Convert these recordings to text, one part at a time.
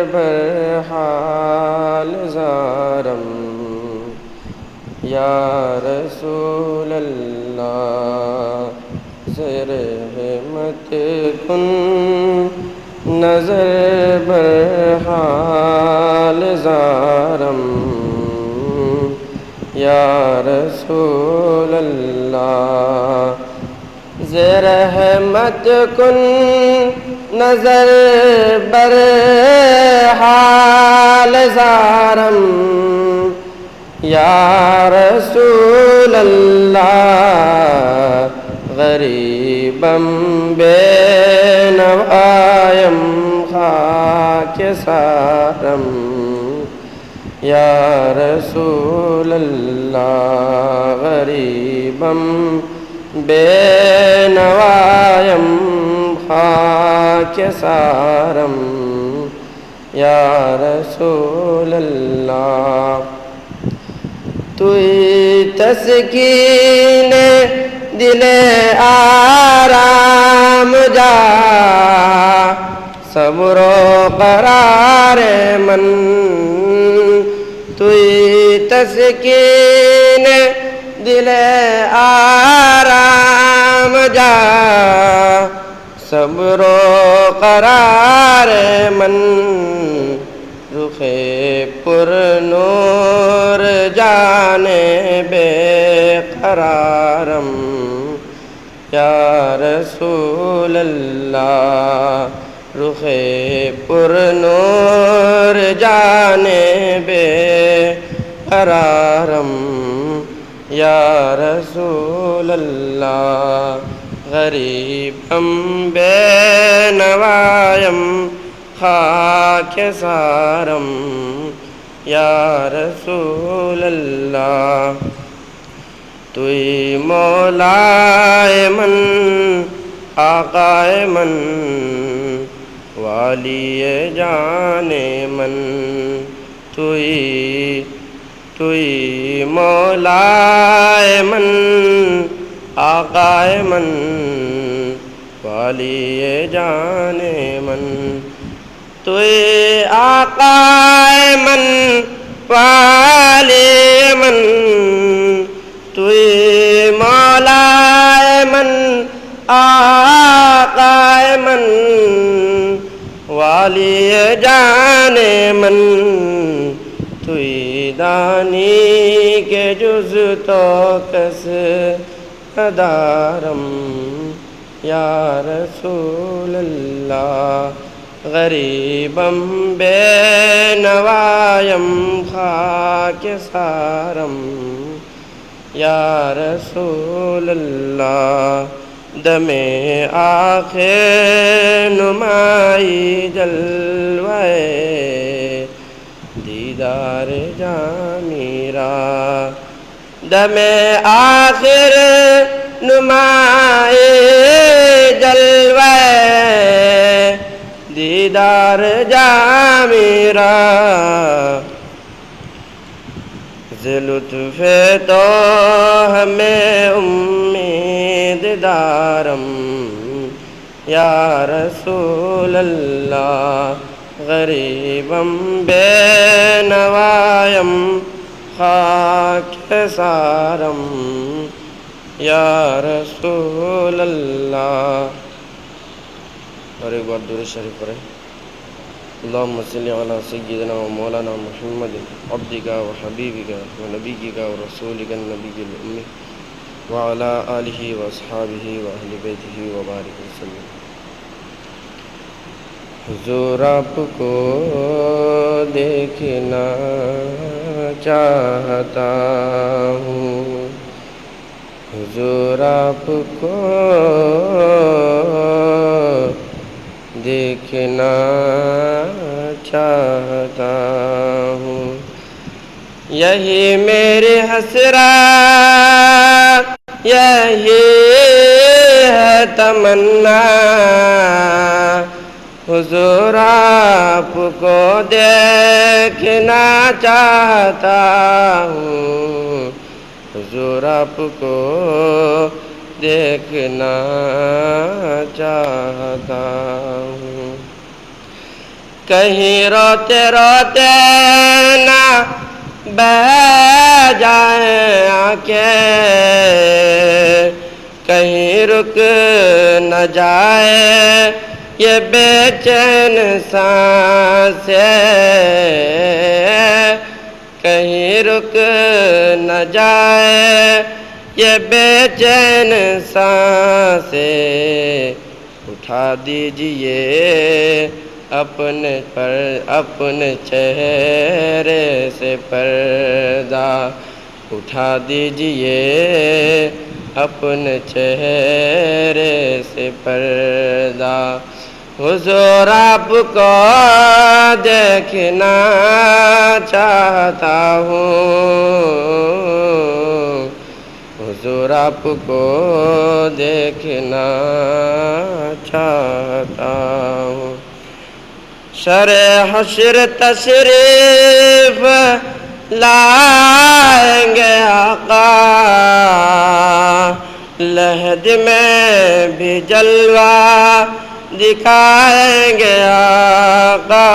برحال زارم یا رسول اللہ رحمت کن نظر برحال زارم یا رسول اللہ رحمت کن نظر بر حال زارم یا رسول اللہ غریبم بے نوایم خاک سارم یا رسول اللہ غریبم بے نوایم خاک سارم یا رسول اللہ توئی تسکین دل آرام جا صبر و قرار من توئی تسکین دل آرام جا صبر و قرار من رخ پر نور جانے بے قرارم یا رسول اللہ رخ پر نور جانے بے قرارم یا رسول اللہ غریبم بے نوایم خاک سارم یا رسول اللہ توئی مولائے من آقائے من والی جان من توئی مولائے من آقائے من والی جان من توئی آقائے من والی من توئی مولائے من آقائے من والی جان من توئی دانی کے جز تو کس ندارم یا رسول اللہ غریبم بے نوایم خاک سارم یا رسول اللہ دم آخر نمائی جلوے دیدار جاں میرا دم آخر نمائی جلوے دیدار جاں میرا ز لطف تو ہمیں امید دارم یا رسول اللہ غریبم بے نوایم خاک سارم یا رسول اللہ. اور ایک بار درود شریف پڑھیں. اللہم صلی علی سیدنا و مولانا محمد عبدک و حبیبک و نبیک و رسولک النبی الأمی وعلی آلہ و اصحابہ و اہل بیتہ و بارک وسلم. حضور آپ کو دیکھنا چاہتا ہوں حضور آپ کو دیکھنا چاہتا ہوں یہی میری حسرت یہی ہے تمنا حضور آپ کو دیکھنا چاہتا ہوں حضور آپ کو دیکھنا چاہتا ہوں. کہیں روتے روتے نہ بہہ جائیں آنکھیں، کہیں رک نہ جائے یہ بے چین سانسیں، کہیں رک نہ جائے یہ بے چین سانسیں، اٹھا دیجئے اپنے چہرے سے پردہ، اٹھا دیجئے اپنے چہرے سے پردہ، حضور آپ کو دیکھنا چاہتا ہوں، حضور آپ کو دیکھنا چاہتا ہوں۔ شرح حشر تشریف لائیں گے آقا، لحد میں بھی جلوہ دکھائیں گے آقا،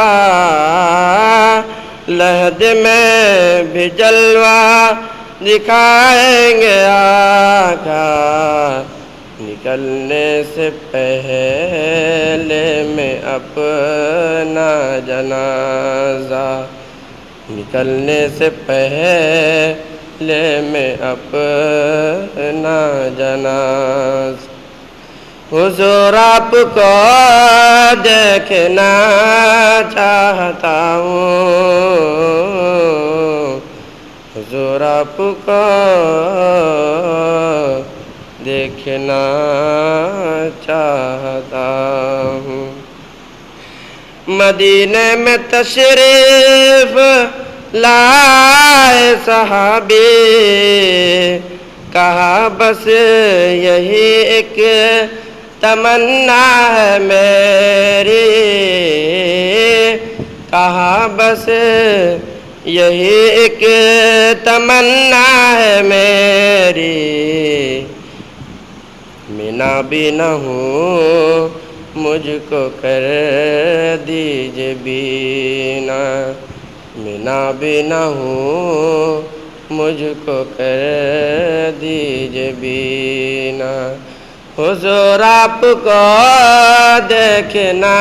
لحد میں بھی جلوہ دکھائیں گے آقا، نکلنے سے پہلے میں اپنا جنازہ، نکلنے سے پہلے میں اپنا جنازہ، حضور آپ کو دیکھنا چاہتا ہوں، حضور آپ کو دیکھنا چاہتا ہوں۔ مدینے میں تشریف لائے صحابی، کہا بس یہی ایک تمنا ہے میری، کہا بس یہی ایک تمنا ہے میری، مینا بھی نہ ہوں مجھ کو کر دیجئے بینا، مینا بھی نہ ہوں مجھ کو کر دیجئے بینا، حضور آپ کو دیکھنا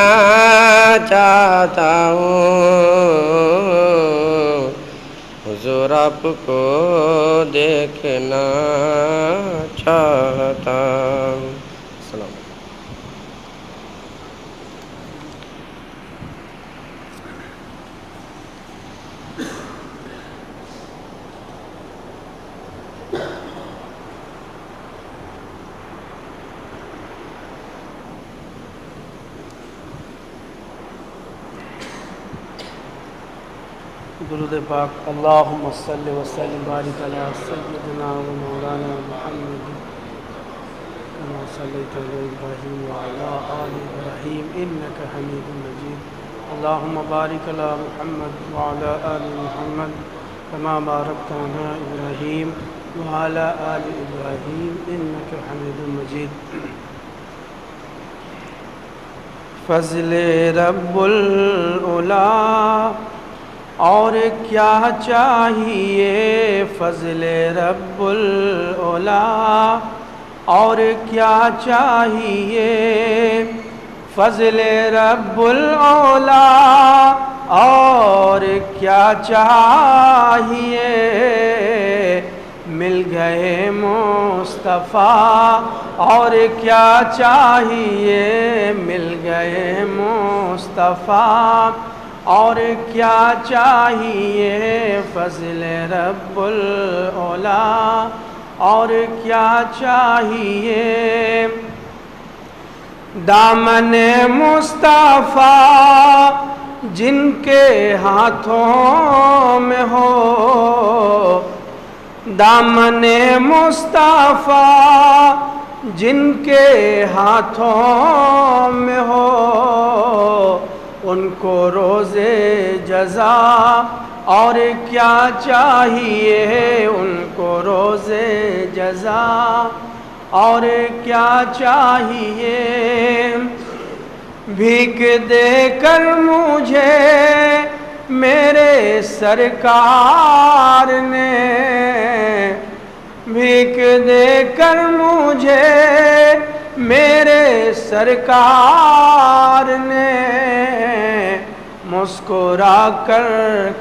چاہتا ہوں، حضور آپ کو دیکھنا چاہتا ہوں۔ السلام علیکم۔ درود پاک۔ اللہم صلی وسلم بارک علی سیدنا و مولانا محمد کما صلیت علی ابراہیم وعلی آل ابراہیم انک حمید مجید، اللہم بارک علی محمد وعلی آل محمد کما بارکت علی ابراہیم وعلی آل ابراہیم انک حمید مجید۔ فضل رب العلا اور کیا چاہیے، فضل رب العلا اور کیا چاہیے، فضل رب العلا اور کیا چاہیے، مل گئے مصطفیٰ اور کیا چاہیے، مل گئے مصطفیٰ اور کیا چاہیے، فضل رب العلا اور کیا چاہیے، دامن مصطفیٰ جن کے ہاتھوں میں ہو، دامن مصطفیٰ جن کے ہاتھوں میں ہو، ان کو روز جزا اور کیا چاہیے، ان کو روز جزا اور کیا چاہیے، بھیک دے کر مجھے میرے سرکار نے، بھیک دے کر مجھے میرے سرکار نے، مسکرا کر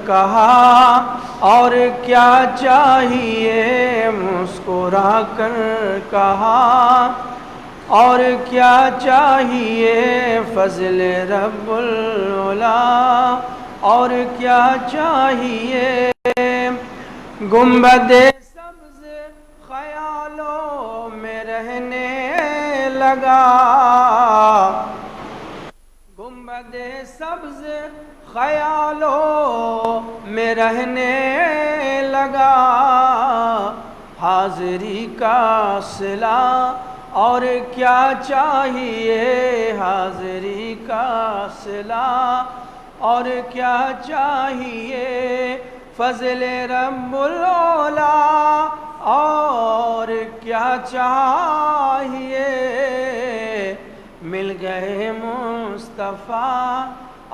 کہا اور کیا چاہیے، مسکرا کر کہا اور کیا چاہیے، فضل رب العلا اور کیا چاہیے، گنبد سبز خیالوں میں رہنے لگا، گنبد سبز خیالوں میں رہنے لگا، حاضری کا صلہ اور کیا چاہیے، حاضری کا صلہ اور کیا چاہیے، فضل رب العلا اور کیا چاہیے، مل گئے مصطفیٰ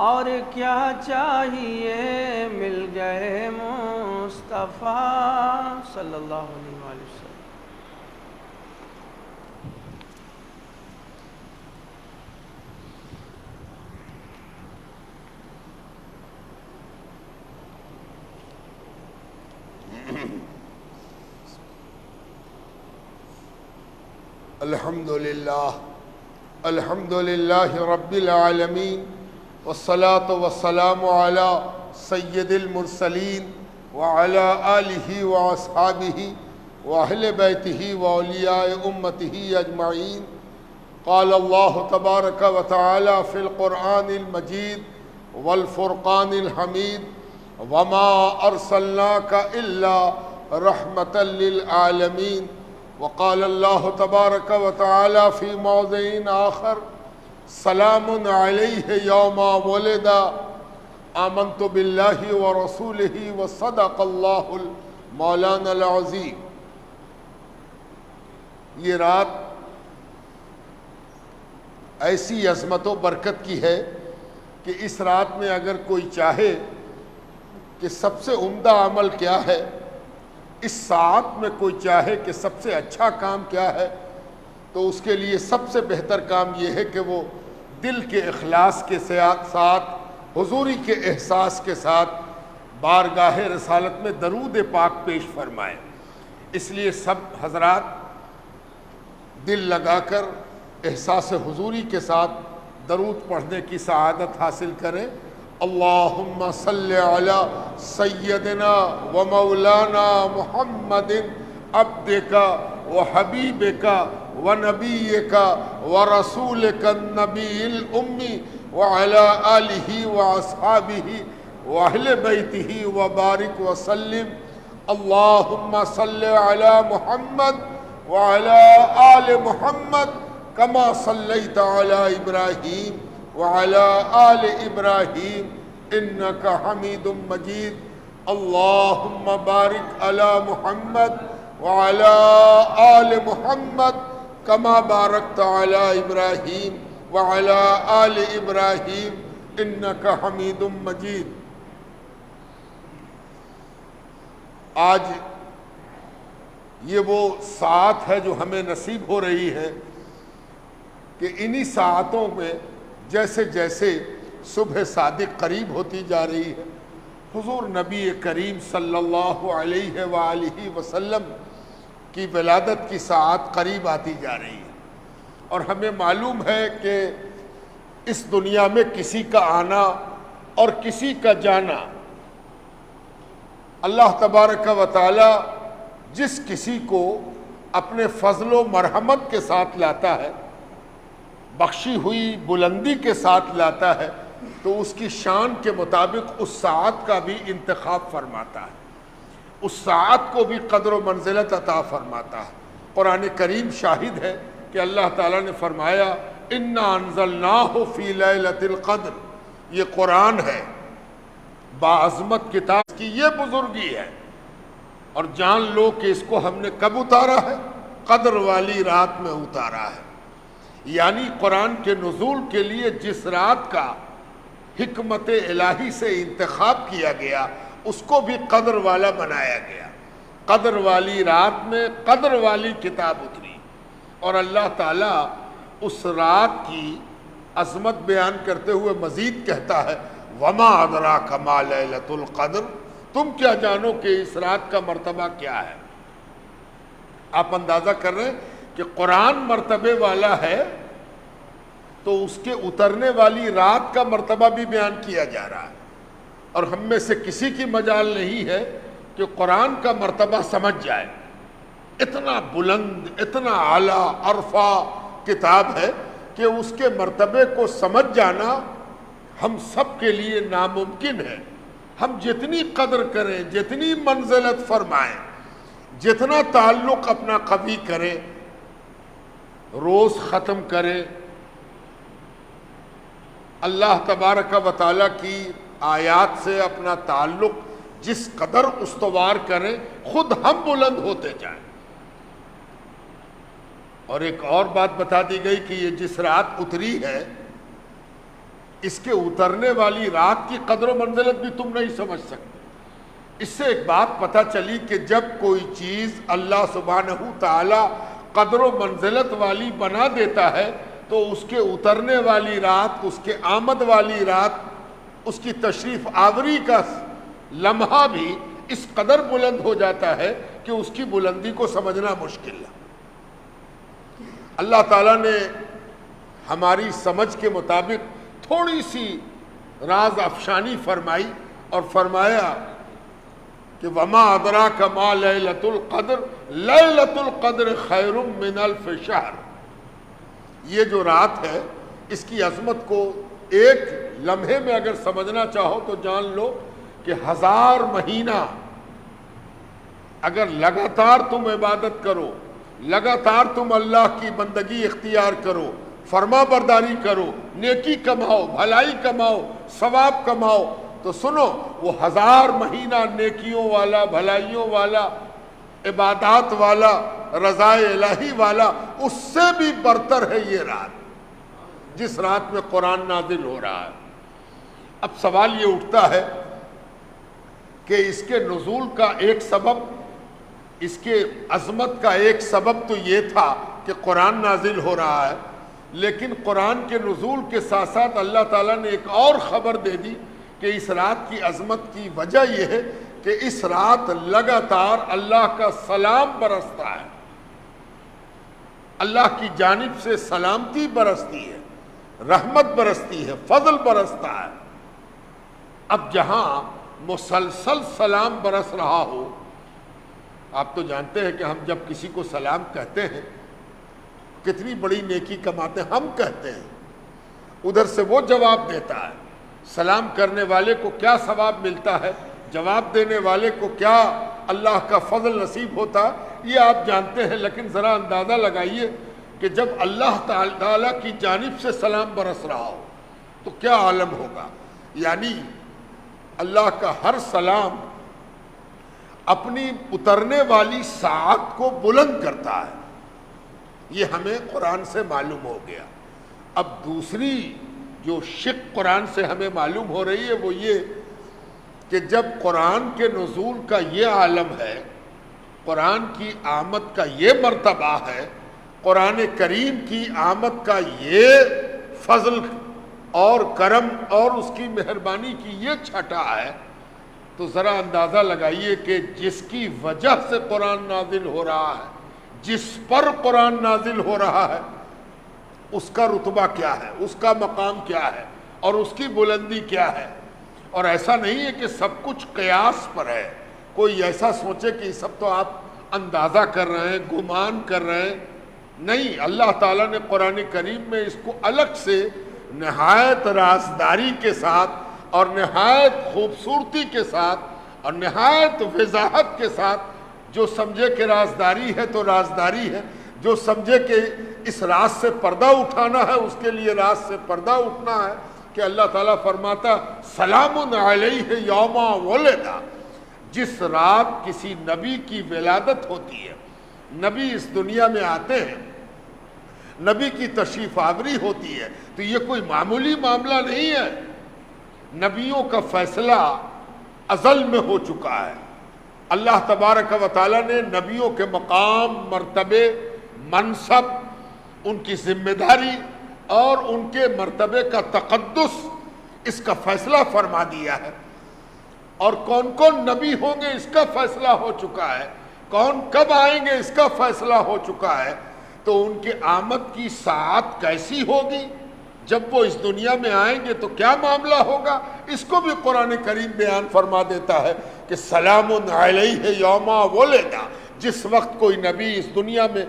اور کیا چاہیے، مل گئے مصطفیٰ صلی اللہ علیہ وآلہ وسلم۔ الحمد للہ رب العالمین، والصلاة والسلام علی سید المرسلین وعلی آلہ واصحابہ واہل بیتہ واولیاء امتہ اجمعین۔ قال اللہ تبارک و تعالی فی القرآن المجید والفرقان الحمید، وما ارسلناک الا رحمۃ للعالمین۔ وقال اللہ تبارک و تعالی فی موضع آخر، سلام علیہ یوم ولد، آمنت باللہ ورسولہ وصدق اللہ مولانا العظیم۔ یہ رات ایسی عظمت و برکت کی ہے کہ اس رات میں اگر کوئی چاہے کہ سب سے عمدہ عمل کیا ہے، اس ساعت میں کوئی چاہے کہ سب سے اچھا کام کیا ہے، تو اس کے لیے سب سے بہتر کام یہ ہے کہ وہ دل کے اخلاص کے ساتھ، حضوری کے احساس کے ساتھ بارگاہ رسالت میں درود پاک پیش فرمائے۔ اس لیے سب حضرات دل لگا کر احساس حضوری کے ساتھ درود پڑھنے کی سعادت حاصل کریں۔ اللہم صلی علی سیدنا و مولانا محمد عبدک و حبیبک و نبیک و رسولک النبی الامی وعلی آلہ و اصحابہ و اہل بیتہ و بارک وسلم۔ اللہم صلی علی محمد وعلی آل محمد کما صلیت علی ابراہیم وعلی آل ابراہیم انک حمید مجید۔ اللہم بارک علی محمد وعلی آل محمد کما بارکت علی ابراہیم وعلی آل ابراہیم انک حمید مجید۔ آج یہ وہ ساعت ہے جو ہمیں نصیب ہو رہی ہے کہ انہی ساعتوں میں جیسے جیسے صبح صادق قریب ہوتی جا رہی ہے، حضور نبی کریم صلی اللہ علیہ وآلہ وسلم کی ولادت کی ساعت قریب آتی جا رہی ہے، اور ہمیں معلوم ہے کہ اس دنیا میں کسی کا آنا اور کسی کا جانا اللہ تبارک و تعالی جس کسی کو اپنے فضل و مرحمت کے ساتھ لاتا ہے، بخشی ہوئی بلندی کے ساتھ لاتا ہے، تو اس کی شان کے مطابق اس ساعت کا بھی انتخاب فرماتا ہے، اس ساعت کو بھی قدر و منزلت عطا فرماتا ہے۔ قرآن کریم شاہد ہے کہ اللہ تعالیٰ نے فرمایا اِنَّا أَنزَلْنَاهُ فِي لَيْلَةِ الْقَدْرِ، یہ قرآن ہے، باعظمت کتاب کی یہ بزرگی ہے، اور جان لو کہ اس کو ہم نے کب اتارا ہے؟ قدر والی رات میں اتارا ہے۔ یعنی قرآن کے نزول کے لیے جس رات کا حکمت الہی سے انتخاب کیا گیا اس کو بھی قدر والا بنایا گیا۔ قدر والی رات میں قدر والی کتاب اتری، اور اللہ تعالیٰ اس رات کی عظمت بیان کرتے ہوئے مزید کہتا ہے وما ادراک ما لیلۃ القدر، تم کیا جانو کہ اس رات کا مرتبہ کیا ہے۔ آپ اندازہ کر رہے ہیں کہ قرآن مرتبے والا ہے تو اس کے اترنے والی رات کا مرتبہ بھی بیان کیا جا رہا ہے، اور ہم میں سے کسی کی مجال نہیں ہے کہ قرآن کا مرتبہ سمجھ جائے۔ اتنا بلند، اتنا اعلیٰ عرفہ کتاب ہے کہ اس کے مرتبے کو سمجھ جانا ہم سب کے لیے ناممکن ہے۔ ہم جتنی قدر کریں، جتنی منزلت فرمائیں، جتنا تعلق اپنا قوی کریں، روز ختم کریں، اللہ تبارک و تعالیٰ کی آیات سے اپنا تعلق جس قدر استوار کریں، خود ہم بلند ہوتے جائیں۔ اور ایک اور بات بتا دی گئی کہ یہ جس رات اتری ہے اس کے اترنے والی رات کی قدر و منزلت بھی تم نہیں سمجھ سکتے۔ اس سے ایک بات پتہ چلی کہ جب کوئی چیز اللہ سبحانہ تعالی قدر و منزلت والی بنا دیتا ہے تو اس کے اترنے والی رات، اس کے آمد والی رات، اس کی تشریف آوری کا لمحہ بھی اس قدر بلند ہو جاتا ہے کہ اس کی بلندی کو سمجھنا مشکل ہے۔ اللہ تعالیٰ نے ہماری سمجھ کے مطابق تھوڑی سی راز افشانی فرمائی اور فرمایا کہ وما ادراک ما لیلۃ القدر، لیلۃ القدر خیر من الف شہر۔ یہ جو رات ہے اس کی عظمت کو ایک لمحے میں اگر سمجھنا چاہو تو جان لو کہ 1000 مہینہ اگر لگاتار تم عبادت کرو، لگاتار تم اللہ کی بندگی اختیار کرو، فرما برداری کرو، نیکی کماؤ، بھلائی کماؤ، ثواب کماؤ، تو سنو وہ 1000 مہینہ نیکیوں والا، بھلائیوں والا، عبادات والا، رضا الہی والا، اس سے بھی برتر ہے یہ رات جس رات میں قرآن نازل ہو رہا ہے۔ اب سوال یہ اٹھتا ہے کہ اس کے نزول کا ایک سبب، اس کے عظمت کا ایک سبب تو یہ تھا کہ قرآن نازل ہو رہا ہے، لیکن قرآن کے نزول کے ساتھ ساتھ اللہ تعالیٰ نے ایک اور خبر دے دی کہ اس رات کی عظمت کی وجہ یہ ہے کہ اس رات لگاتار اللہ کا سلام برستا ہے، اللہ کی جانب سے سلامتی برستی ہے، رحمت برستی ہے، فضل برستا ہے۔ اب جہاں مسلسل سلام برس رہا ہو، آپ تو جانتے ہیں کہ ہم جب کسی کو سلام کہتے ہیں کتنی بڑی نیکی کماتے ہیں، ہم کہتے ہیں، ادھر سے وہ جواب دیتا ہے۔ سلام کرنے والے کو کیا ثواب ملتا ہے، جواب دینے والے کو کیا اللہ کا فضل نصیب ہوتا ہے، یہ آپ جانتے ہیں، لیکن ذرا اندازہ لگائیے کہ جب اللہ تعالیٰ کی جانب سے سلام برس رہا ہو تو کیا عالم ہوگا۔ یعنی اللہ کا ہر سلام اپنی اترنے والی ساعت کو بلند کرتا ہے، یہ ہمیں قرآن سے معلوم ہو گیا۔ اب دوسری جو شق قرآن سے ہمیں معلوم ہو رہی ہے وہ یہ کہ جب قرآن کے نزول کا یہ عالم ہے، قرآن کی آمد کا یہ مرتبہ ہے، قرآن کریم کی آمد کا یہ فضل اور کرم اور اس کی مہربانی کی یہ چھٹا ہے، تو ذرا اندازہ لگائیے کہ جس کی وجہ سے قرآن نازل ہو رہا ہے، جس پر قرآن نازل ہو رہا ہے، اس کا رتبہ کیا ہے، اس کا مقام کیا ہے اور اس کی بلندی کیا ہے۔ اور ایسا نہیں ہے کہ سب کچھ قیاس پر ہے، کوئی ایسا سوچے کہ یہ سب تو آپ اندازہ کر رہے ہیں، گمان کر رہے ہیں، نہیں، اللہ تعالیٰ نے قرآن کریم میں اس کو الگ سے نہایت رازداری کے ساتھ اور نہایت خوبصورتی کے ساتھ اور نہایت وضاحت کے ساتھ، جو سمجھے کہ رازداری ہے تو رازداری ہے، جو سمجھے کہ اس راز سے پردہ اٹھانا ہے اس کے لیے راز سے پردہ اٹھنا ہے، کہ اللہ تعالیٰ فرماتا سلام علیہ یوم ولدا، جس رات کسی نبی کی ولادت ہوتی ہے، نبی اس دنیا میں آتے ہیں، نبی کی تشریف آوری ہوتی ہے، تو یہ کوئی معمولی معاملہ نہیں ہے، نبیوں کا فیصلہ ازل میں ہو چکا ہے۔ اللہ تبارک و تعالیٰ نے نبیوں کے مقام، مرتبے، منصب، ان کی ذمہ داری اور ان کے مرتبے کا تقدس، اس کا فیصلہ فرما دیا ہے، اور کون کون نبی ہوں گے اس کا فیصلہ ہو چکا ہے، کون کب آئیں گے اس کا فیصلہ ہو چکا ہے۔ تو ان کے آمد کی ساعت کیسی ہوگی، جب وہ اس دنیا میں آئیں گے تو کیا معاملہ ہوگا، اس کو بھی قرآن کریم بیان فرما دیتا ہے کہ سلام علیہ یوم ولد، جس وقت کوئی نبی اس دنیا میں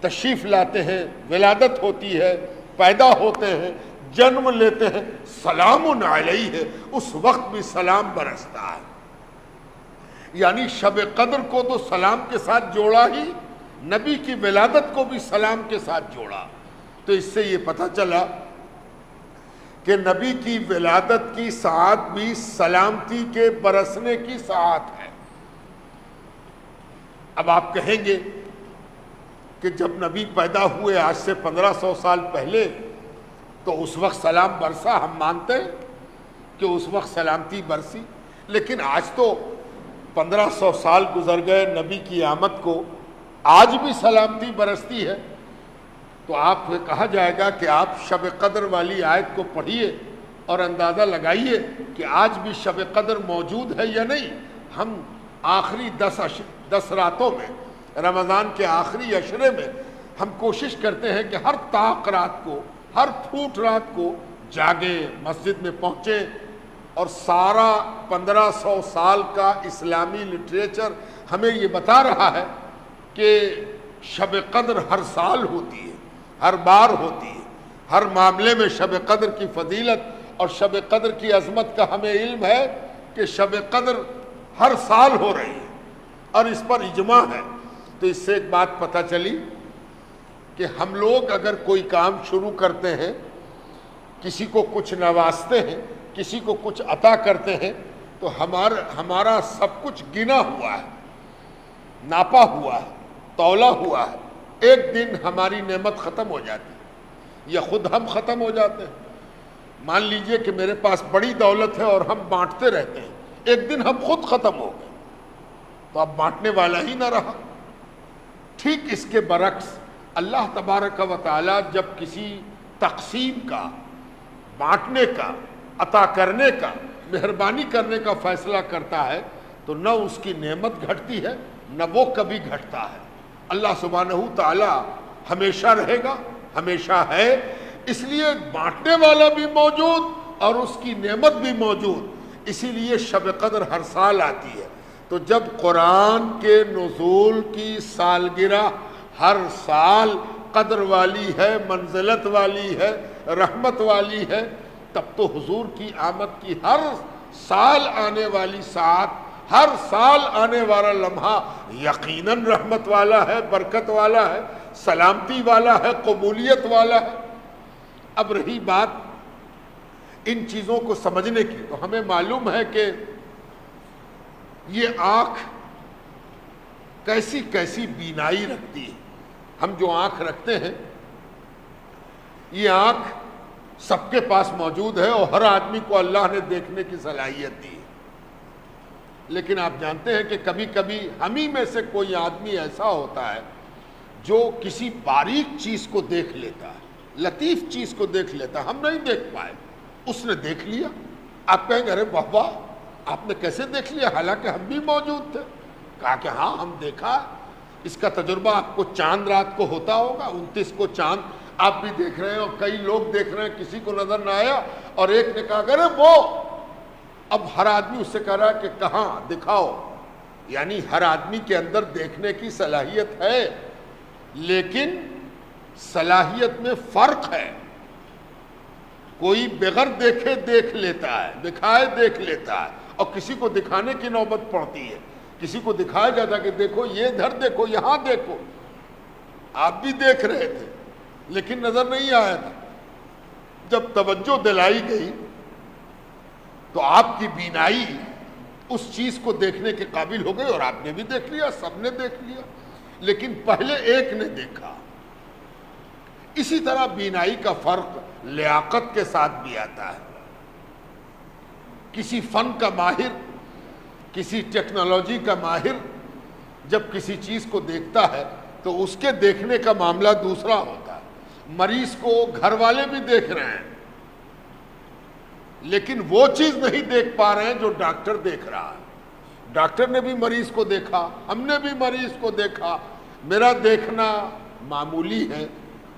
تشریف لاتے ہیں، ولادت ہوتی ہے، پیدا ہوتے ہیں، جنم لیتے ہیں، سلام علیہ، اس وقت بھی سلام برستا ہے۔ یعنی شب قدر کو تو سلام کے ساتھ جوڑا ہی، نبی کی ولادت کو بھی سلام کے ساتھ جوڑا۔ تو اس سے یہ پتہ چلا کہ نبی کی ولادت کی ساعت بھی سلامتی کے برسنے کی ساعت ہے۔ اب آپ کہیں گے کہ جب نبی پیدا ہوئے آج سے 1500 سال پہلے تو اس وقت سلام برسا، ہم مانتے ہیں کہ اس وقت سلامتی برسی، لیکن آج تو 1500 سال گزر گئے نبی کی آمد کو، آج بھی سلامتی برستی ہے۔ تو آپ سے کہا جائے گا کہ آپ شب قدر والی آیت کو پڑھیے اور اندازہ لگائیے کہ آج بھی شب قدر موجود ہے یا نہیں۔ ہم آخری 10 راتوں میں، رمضان کے آخری عشرے میں ہم کوشش کرتے ہیں کہ ہر طاق رات کو، ہر پھوٹ رات کو جاگیں، مسجد میں پہنچیں، اور سارا 1500 سال کا اسلامی لٹریچر ہمیں یہ بتا رہا ہے کہ شب قدر ہر سال ہوتی ہے، ہر بار ہوتی ہے، ہر معاملے میں شب قدر کی فضیلت اور شب قدر کی عظمت کا ہمیں علم ہے کہ شب قدر ہر سال ہو رہی ہے اور اس پر اجماع ہے۔ تو اس سے ایک بات پتہ چلی کہ ہم لوگ اگر کوئی کام شروع کرتے ہیں، کسی کو کچھ نوازتے ہیں، کسی کو کچھ عطا کرتے ہیں، تو ہمارا سب کچھ گنا ہوا ہے، ناپا ہوا ہے، تولا ہوا ہے۔ ایک دن ہماری نعمت ختم ہو جاتی ہے یا خود ہم ختم ہو جاتے ہیں۔ مان لیجئے کہ میرے پاس بڑی دولت ہے اور ہم بانٹتے رہتے ہیں، ایک دن ہم خود ختم ہو گئے تو اب بانٹنے والا ہی نہ رہا۔ ٹھیک اس کے برعکس اللہ تبارک و تعالی جب کسی تقسیم کا، بانٹنے کا، عطا کرنے کا، مہربانی کرنے کا فیصلہ کرتا ہے تو نہ اس کی نعمت گھٹتی ہے، نہ وہ کبھی گھٹتا ہے۔ اللہ سبحانہ تعالی ہمیشہ رہے گا، ہمیشہ ہے، اس لیے بانٹنے والا بھی موجود اور اس کی نعمت بھی موجود، اسی لیے شب قدر ہر سال آتی ہے۔ تو جب قرآن کے نزول کی سالگرہ ہر سال قدر والی ہے، منزلت والی ہے، رحمت والی ہے، تب تو حضور کی آمد کی ہر سال آنے والی ساعت، ہر سال آنے والا لمحہ یقیناً رحمت والا ہے، برکت والا ہے، سلامتی والا ہے، قبولیت والا ہے۔ اب رہی بات ان چیزوں کو سمجھنے کی، تو ہمیں معلوم ہے کہ یہ آنکھ کیسی کیسی بینائی رکھتی ہے۔ ہم جو آنکھ رکھتے ہیں، یہ آنکھ سب کے پاس موجود ہے اور ہر آدمی کو اللہ نے دیکھنے کی صلاحیت دی ہے، لیکن آپ جانتے ہیں کہ کبھی کبھی ہم ہی میں سے کوئی آدمی ایسا ہوتا ہے جو کسی باریک چیز کو دیکھ لیتا ہے، لطیف چیز کو دیکھ لیتا ہے، ہم نہیں دیکھ پائے، اس نے دیکھ لیا۔ آپ کہیں گے ارے واہ واہ، آپ نے کیسے دیکھ لیا، حالانکہ ہم بھی موجود تھے؟ کہا کہ ہاں ہم دیکھا۔ اس کا تجربہ آپ کو چاند رات کو ہوتا ہوگا، 29 کو چاند آپ بھی دیکھ رہے ہیں اور کئی لوگ دیکھ رہے ہیں، کسی کو نظر نہ آیا اور ایک نے کہا کہ ارے وہ، اب ہر آدمی اس سے کہہ رہا ہے کہ کہاں دکھاؤ۔ یعنی ہر آدمی کے اندر دیکھنے کی صلاحیت ہے، لیکن صلاحیت میں فرق ہے۔ کوئی بغیر دیکھے دیکھ لیتا ہے، دکھائے دیکھ لیتا ہے، اور کسی کو دکھانے کی نوبت پڑتی ہے، کسی کو دکھایا جاتا ہے کہ دیکھو یہ ادھر دیکھو، یہاں دیکھو۔ آپ بھی دیکھ رہے تھے لیکن نظر نہیں آیا تھا، جب توجہ دلائی گئی تو آپ کی بینائی اس چیز کو دیکھنے کے قابل ہو گئی اور آپ نے بھی دیکھ لیا، سب نے دیکھ لیا، لیکن پہلے ایک نے دیکھا۔ اسی طرح بینائی کا فرق لیاقت کے ساتھ بھی آتا ہے. کسی فن کا ماہر، کسی ٹیکنالوجی کا ماہر جب کسی چیز کو دیکھتا ہے تو اس کے دیکھنے کا معاملہ دوسرا ہوتا ہے. مریض کو گھر والے بھی دیکھ رہے ہیں لیکن وہ چیز نہیں دیکھ پا رہے ہیں جو ڈاکٹر دیکھ رہا ہے. ڈاکٹر نے بھی مریض کو دیکھا، ہم نے بھی مریض کو دیکھا. میرا دیکھنا معمولی ہے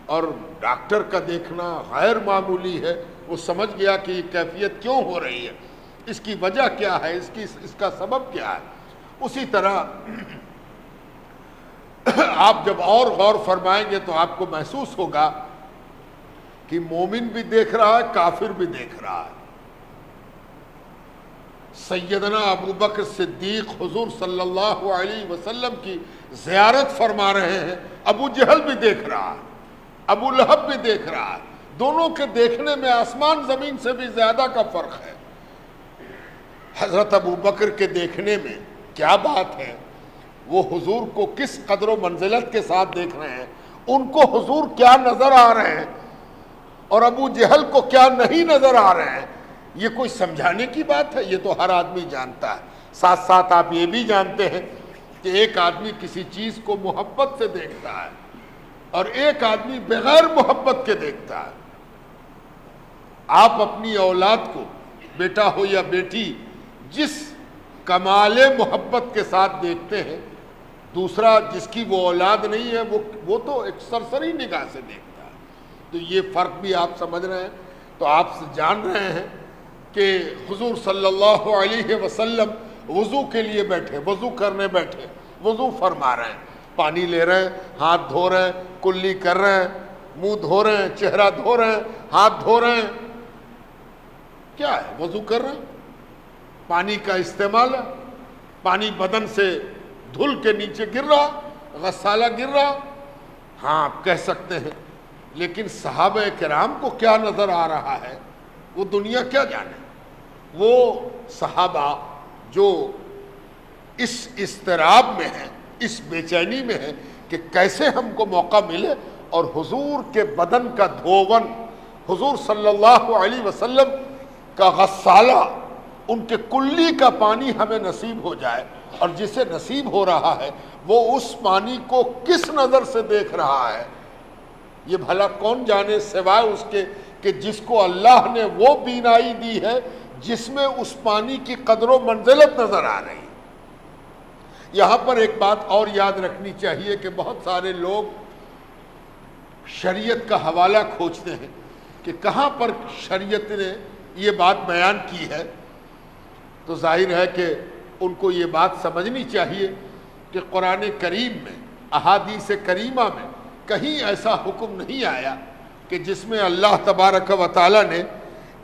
اور ڈاکٹر کا دیکھنا غیر معمولی ہے. وہ سمجھ گیا کہ یہ کیفیت کیوں ہو رہی ہے، اس کی وجہ کیا ہے، اس کا سبب کیا ہے. اسی طرح آپ جب اور غور فرمائیں گے تو آپ کو محسوس ہوگا کہ مومن بھی دیکھ رہا ہے، کافر بھی دیکھ رہا ہے. سیدنا ابو بکر صدیق حضور صلی اللہ علیہ وسلم کی زیارت فرما رہے ہیں، ابو جہل بھی دیکھ رہا ہے، ابو لہب بھی دیکھ رہا ہے. دونوں کے دیکھنے میں آسمان زمین سے بھی زیادہ کا فرق ہے. حضرت ابو بکر کے دیکھنے میں کیا بات ہے، وہ حضور کو کس قدر و منزلت کے ساتھ دیکھ رہے ہیں، ان کو حضور کیا نظر آ رہے ہیں اور ابو جہل کو کیا نہیں نظر آ رہے ہیں. یہ کوئی سمجھانے کی بات ہے، یہ تو ہر آدمی جانتا ہے. ساتھ ساتھ آپ یہ بھی جانتے ہیں کہ ایک آدمی کسی چیز کو محبت سے دیکھتا ہے اور ایک آدمی بغیر محبت کے دیکھتا ہے. آپ اپنی اولاد کو، بیٹا ہو یا بیٹی، جس کمال محبت کے ساتھ دیکھتے ہیں، دوسرا جس کی وہ اولاد نہیں ہے وہ تو ایک سرسری نگاہ سے دیکھتا ہے. تو یہ فرق بھی آپ سمجھ رہے ہیں. تو آپ سے جان رہے ہیں کہ حضور صلی اللہ علیہ وسلم وضو کے لیے بیٹھے، وضو کرنے بیٹھے، وضو فرما رہے ہیں، پانی لے رہے ہیں، ہاتھ دھو رہے ہیں، کلی کر رہے ہیں، منہ دھو رہے ہیں، چہرہ دھو رہے ہیں، ہاتھ دھو رہے ہیں. کیا ہے؟ وضو کر رہے ہیں، پانی کا استعمال ہے، پانی بدن سے دھل کے نیچے گر رہا، غسالہ گر رہا. ہاں آپ کہہ سکتے ہیں، لیکن صحابہ کرام کو کیا نظر آ رہا ہے وہ دنیا کیا جانے. وہ صحابہ جو اس اضطراب میں ہیں، اس بے چینی میں ہیں کہ کیسے ہم کو موقع ملے اور حضور کے بدن کا دھون، حضور صلی اللہ علیہ وسلم کا غسالہ، ان کے کلی کا پانی ہمیں نصیب ہو جائے. اور جسے نصیب ہو رہا ہے وہ اس پانی کو کس نظر سے دیکھ رہا ہے یہ بھلا کون جانے، سوائے اس کے کہ جس کو اللہ نے وہ بینائی دی ہے جس میں اس پانی کی قدر و منزلت نظر آ رہی. یہاں پر ایک بات اور یاد رکھنی چاہیے کہ بہت سارے لوگ شریعت کا حوالہ کھوجتے ہیں کہ کہاں پر شریعت نے یہ بات بیان کی ہے. تو ظاہر ہے کہ ان کو یہ بات سمجھنی چاہیے کہ قرآن کریم میں، احادیث کریمہ میں کہیں ایسا حکم نہیں آیا کہ جس میں اللہ تبارک و تعالی نے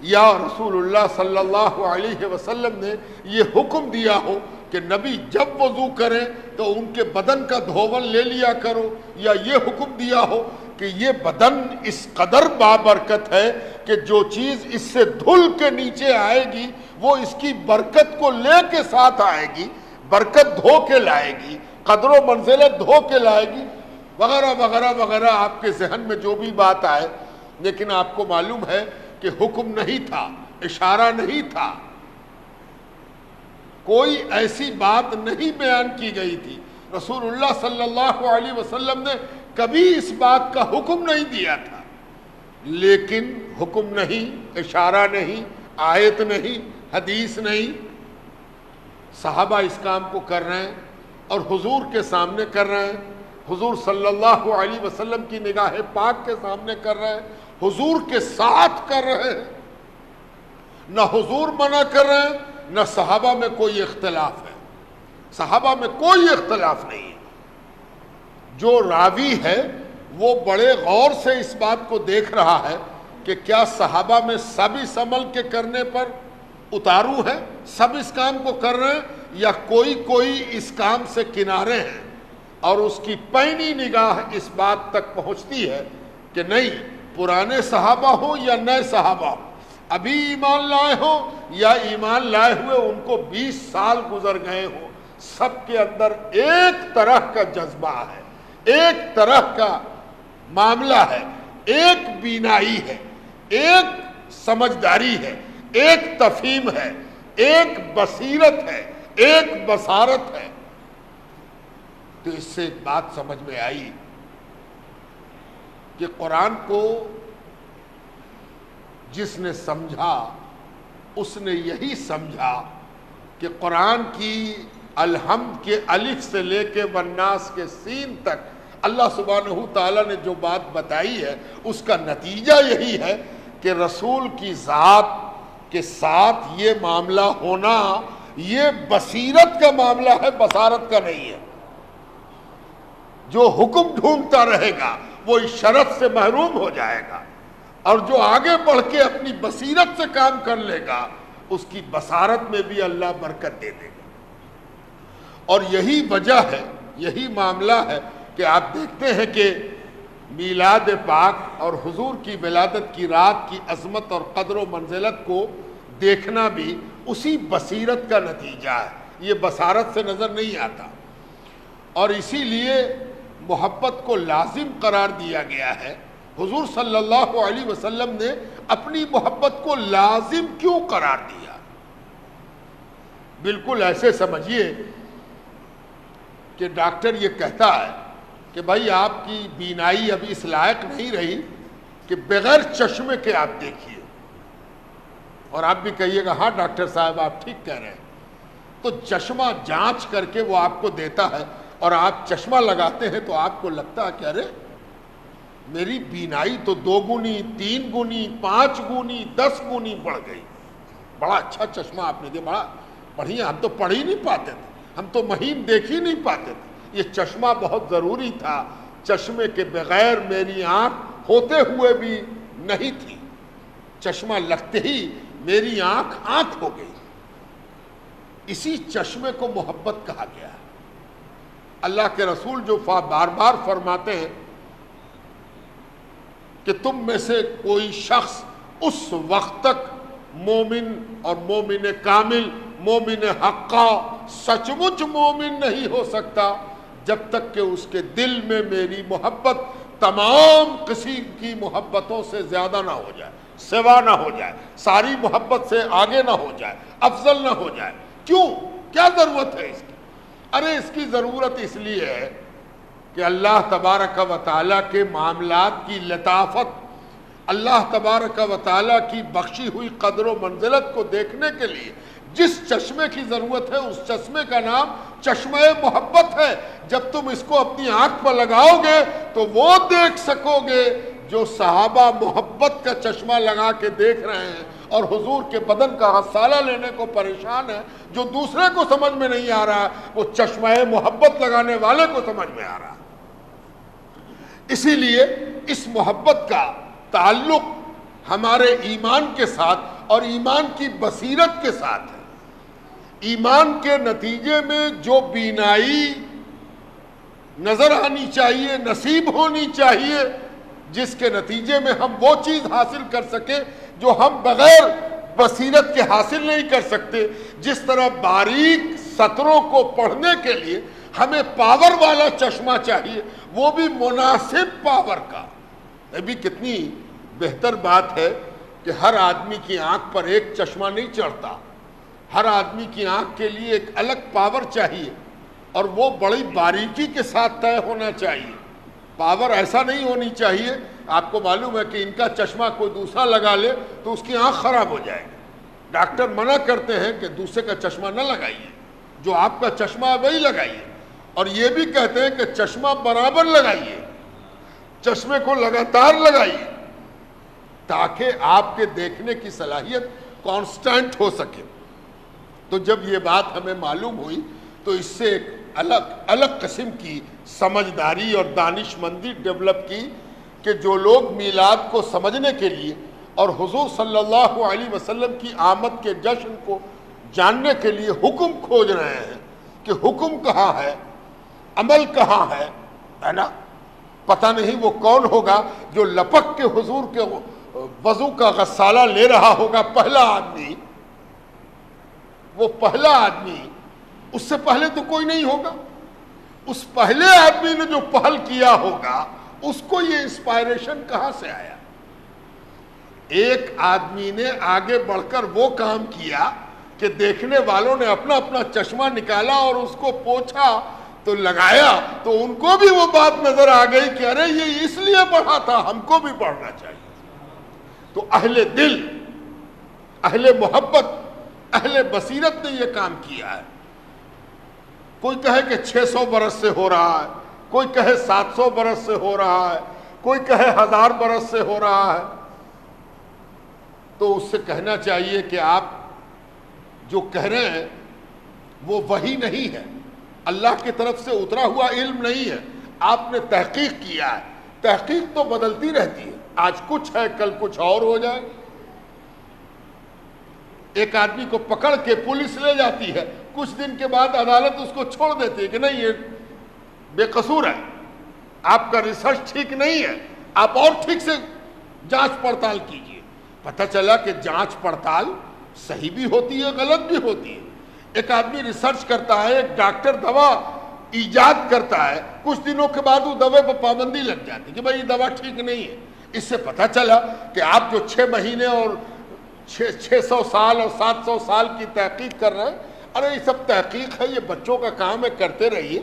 یا رسول اللہ صلی اللہ علیہ وسلم نے یہ حکم دیا ہو کہ نبی جب وضو کریں تو ان کے بدن کا دھون لے لیا کرو، یا یہ حکم دیا ہو کہ یہ بدن اس قدر بابرکت ہے کہ جو چیز اس سے دھل کے نیچے آئے گی وہ اس کی برکت کو لے کے ساتھ آئے گی، برکت دھو کے لائے گی، قدر و منزلت دھو کے لائے گی، وغیرہ وغیرہ وغیرہ. آپ کے ذہن میں جو بھی بات آئے، لیکن آپ کو معلوم ہے کہ حکم نہیں تھا، اشارہ نہیں تھا، کوئی ایسی بات نہیں بیان کی گئی تھی. رسول اللہ صلی اللہ علیہ وسلم نے کبھی اس بات کا حکم نہیں دیا تھا. لیکن حکم نہیں، اشارہ نہیں، آیت نہیں، حدیث نہیں، صحابہ اس کام کو کر رہے ہیں اور حضور کے سامنے کر رہے ہیں، حضور صلی اللہ علیہ وسلم کی نگاہ پاک کے سامنے کر رہے ہیں، حضور کے ساتھ کر رہے ہیں. نہ حضور منع کر رہے ہیں، نہ صحابہ میں کوئی اختلاف ہے. صحابہ میں کوئی اختلاف نہیں ہے. جو راوی ہے وہ بڑے غور سے اس بات کو دیکھ رہا ہے کہ کیا صحابہ میں سب اس عمل کے کرنے پر اتارو ہے، سب اس کام کو کر رہے ہیں، یا کوئی اس کام سے کنارے ہیں. اور اس کی پینی نگاہ اس بات تک پہنچتی ہے کہ نہیں، پرانے صحابہ ہوں یا نئے صحابہ ہوں، ابھی ایمان لائے ہوں یا ایمان لائے ہوئے ان کو 20 سال گزر گئے ہوں، سب کے اندر ایک طرح کا جذبہ ہے، ایک طرح کا معاملہ ہے، ایک بینائی ہے، ایک سمجھداری ہے، ایک تفہیم ہے، ایک بصیرت ہے، ایک بصارت ہے۔ تو اس سے ایک بات سمجھ میں آئی کہ قرآن کو جس نے سمجھا اس نے یہی سمجھا کہ قرآن کی الحمد کے الف سے لے کے والناس کے سین تک اللہ سبحانہ تعالیٰ نے جو بات بتائی ہے اس کا نتیجہ یہی ہے کہ رسول کی ذات کے ساتھ یہ معاملہ ہونا یہ بصیرت کا معاملہ ہے، بصارت کا نہیں ہے۔ جو حکم ڈھونڈتا رہے گا وہ اس شرط سے محروم ہو جائے گا، اور جو آگے بڑھ کے اپنی بصیرت سے کام کر لے گا اس کی بصارت میں بھی اللہ برکت دے دے گا۔ اور یہی وجہ ہے، یہی معاملہ ہے کہ آپ دیکھتے ہیں کہ میلاد پاک اور حضور کی ولادت کی رات کی عظمت اور قدر و منزلت کو دیکھنا بھی اسی بصیرت کا نتیجہ ہے، یہ بصارت سے نظر نہیں آتا۔ اور اسی لیے محبت کو لازم قرار دیا گیا ہے۔ حضور صلی اللہ علیہ وسلم نے اپنی محبت کو لازم کیوں قرار دیا؟ بالکل ایسے سمجھیے کہ ڈاکٹر یہ کہتا ہے کہ بھائی آپ کی بینائی ابھی اس لائق نہیں رہی کہ بغیر چشمے کے آپ دیکھیے، اور آپ بھی کہیے گا ہاں ڈاکٹر صاحب آپ ٹھیک کہہ رہے ہیں، تو چشمہ جانچ کر کے وہ آپ کو دیتا ہے اور آپ چشمہ لگاتے ہیں تو آپ کو لگتا ہے کہ ارے میری بینائی تو 2 گنی 3 گنی 5 گنی 10 گنی بڑھ گئی، بڑا اچھا چشمہ آپ نے دیا، بڑا بڑھیا، ہم تو پڑھ ہی نہیں پاتے تھے، ہم تو مہین دیکھ ہی نہیں پاتے تھے، یہ چشمہ بہت ضروری تھا، چشمے کے بغیر میری آنکھ ہوتے ہوئے بھی نہیں تھی، چشمہ لگتے ہی میری آنکھ ہو گئی۔ اسی چشمے کو محبت کہا گیا ہے۔ اللہ کے رسول جو بار بار فرماتے ہیں کہ تم میں سے کوئی شخص اس وقت تک مومن اور مومن کامل، مومن حقا، سچ مچ مومن نہیں ہو سکتا جب تک کہ اس کے دل میں میری محبت تمام قسم کی محبتوں سے زیادہ نہ ہو جائے، سوا نہ ہو جائے، ساری محبت سے آگے نہ ہو جائے، افضل نہ ہو جائے۔ کیوں؟ کیا ضرورت ہے اس کی؟ ارے اس کی ضرورت اس لیے ہے کہ اللہ تبارک و تعالیٰ کے معاملات کی لطافت، اللہ تبارک و تعالیٰ کی بخشی ہوئی قدر و منزلت کو دیکھنے کے لیے جس چشمے کی ضرورت ہے اس چشمے کا نام چشمہ محبت ہے۔ جب تم اس کو اپنی آنکھ پر لگاؤ گے تو وہ دیکھ سکو گے جو صحابہ محبت کا چشمہ لگا کے دیکھ رہے ہیں اور حضور کے بدن کا غسالہ لینے کو پریشان ہے۔ جو دوسرے کو سمجھ میں نہیں آ رہا وہ چشمہ محبت لگانے والے کو سمجھ میں آ رہا۔ اسی لیے اس محبت کا تعلق ہمارے ایمان کے ساتھ اور ایمان کی بصیرت کے ساتھ ہے۔ ایمان کے نتیجے میں جو بینائی نظر آنی چاہیے، نصیب ہونی چاہیے، جس کے نتیجے میں ہم وہ چیز حاصل کر سکیں جو ہم بغیر بصیرت کے حاصل نہیں کر سکتے۔ جس طرح باریک سطروں کو پڑھنے کے لیے ہمیں پاور والا چشمہ چاہیے، وہ بھی مناسب پاور کا۔ یہ بھی کتنی بہتر بات ہے کہ ہر آدمی کی آنکھ پر ایک چشمہ نہیں چڑھتا، ہر آدمی کی آنکھ کے لیے ایک الگ پاور چاہیے، اور وہ بڑی باریکی کے ساتھ طے ہونا چاہیے۔ پاور ایسا نہیں ہونی چاہیے، آپ کو معلوم ہے کہ ان کا چشمہ کوئی دوسرا لگا لے تو اس کی آنکھ خراب ہو جائے گی۔ ڈاکٹر منع کرتے ہیں کہ دوسرے کا چشمہ نہ لگائیے، جو آپ کا چشمہ ہے وہی لگائیے، اور یہ بھی کہتے ہیں کہ چشمہ برابر لگائیے، چشمے کو لگاتار لگائیے تاکہ آپ کے دیکھنے کی صلاحیت کانسٹنٹ ہو سکے۔ تو جب یہ بات ہمیں معلوم ہوئی تو اس سے ایک الگ قسم کی سمجھداری اور دانش مندی ڈیولپ کی کہ جو لوگ میلاد کو سمجھنے کے لیے اور حضور صلی اللہ علیہ وسلم کی آمد کے جشن کو جاننے کے لیے حکم کھوج رہے ہیں کہ حکم کہاں ہے، عمل کہاں ہے نا؟ پتہ نہیں وہ کون ہوگا جو لپک کے حضور کے وضو کا غسالہ لے رہا ہوگا، پہلا آدمی، وہ پہلا آدمی، اس سے پہلے تو کوئی نہیں ہوگا۔ اس پہلے آدمی نے جو پہل کیا ہوگا اس کو یہ انسپائریشن کہاں سے آیا؟ ایک آدمی نے آگے بڑھ کر وہ کام کیا کہ دیکھنے والوں نے اپنا اپنا چشمہ نکالا اور اس کو پوچھا تو لگایا، تو ان کو بھی وہ بات نظر آ گئی کہ ارے یہ اس لیے پڑھا تھا، ہم کو بھی پڑھنا چاہیے۔ تو اہل دل، اہل محبت، اہل بصیرت نے یہ کام کیا ہے۔ کوئی کہے کہ 600 برس سے ہو رہا ہے، کوئی کہے 700 برس سے ہو رہا ہے، کوئی کہے 1000 برس سے ہو رہا ہے، تو اس سے کہنا چاہیے کہ آپ جو کہہ رہے ہیں وہ وحی نہیں ہے، اللہ کی طرف سے اترا ہوا علم نہیں ہے، آپ نے تحقیق کیا ہے۔ تحقیق تو بدلتی رہتی ہے، آج کچھ ہے کل کچھ اور ہو جائے۔ ایک آدمی کو پکڑ کے پولیس لے جاتی ہے، کچھ دن کے بعد عدالت اس کو چھوڑ دیتی ہے کہ نہیں یہ بے قصور ہے، آپ کا ریسرچ ٹھیک نہیں ہے، آپ اور ٹھیک سے جانچ پڑتال کیجئے۔ پتہ چلا کہ جانچ پڑتال صحیح بھی ہوتی ہے، غلط بھی ہوتی ہے۔ ایک آدمی ریسرچ کرتا ہے، ایک ڈاکٹر دوا ایجاد کرتا ہے، کچھ دنوں کے بعد وہ دوا پر پابندی لگ جاتی ہے کہ بھائی یہ دوا ٹھیک نہیں ہے۔ اس سے پتہ چلا کہ آپ جو 6 مہینے اور 600 سال اور 700 سال کی تحقیق کر رہے ہیں، ارے یہ سب تحقیق ہے، یہ بچوں کا کام ہے، کرتے رہیے۔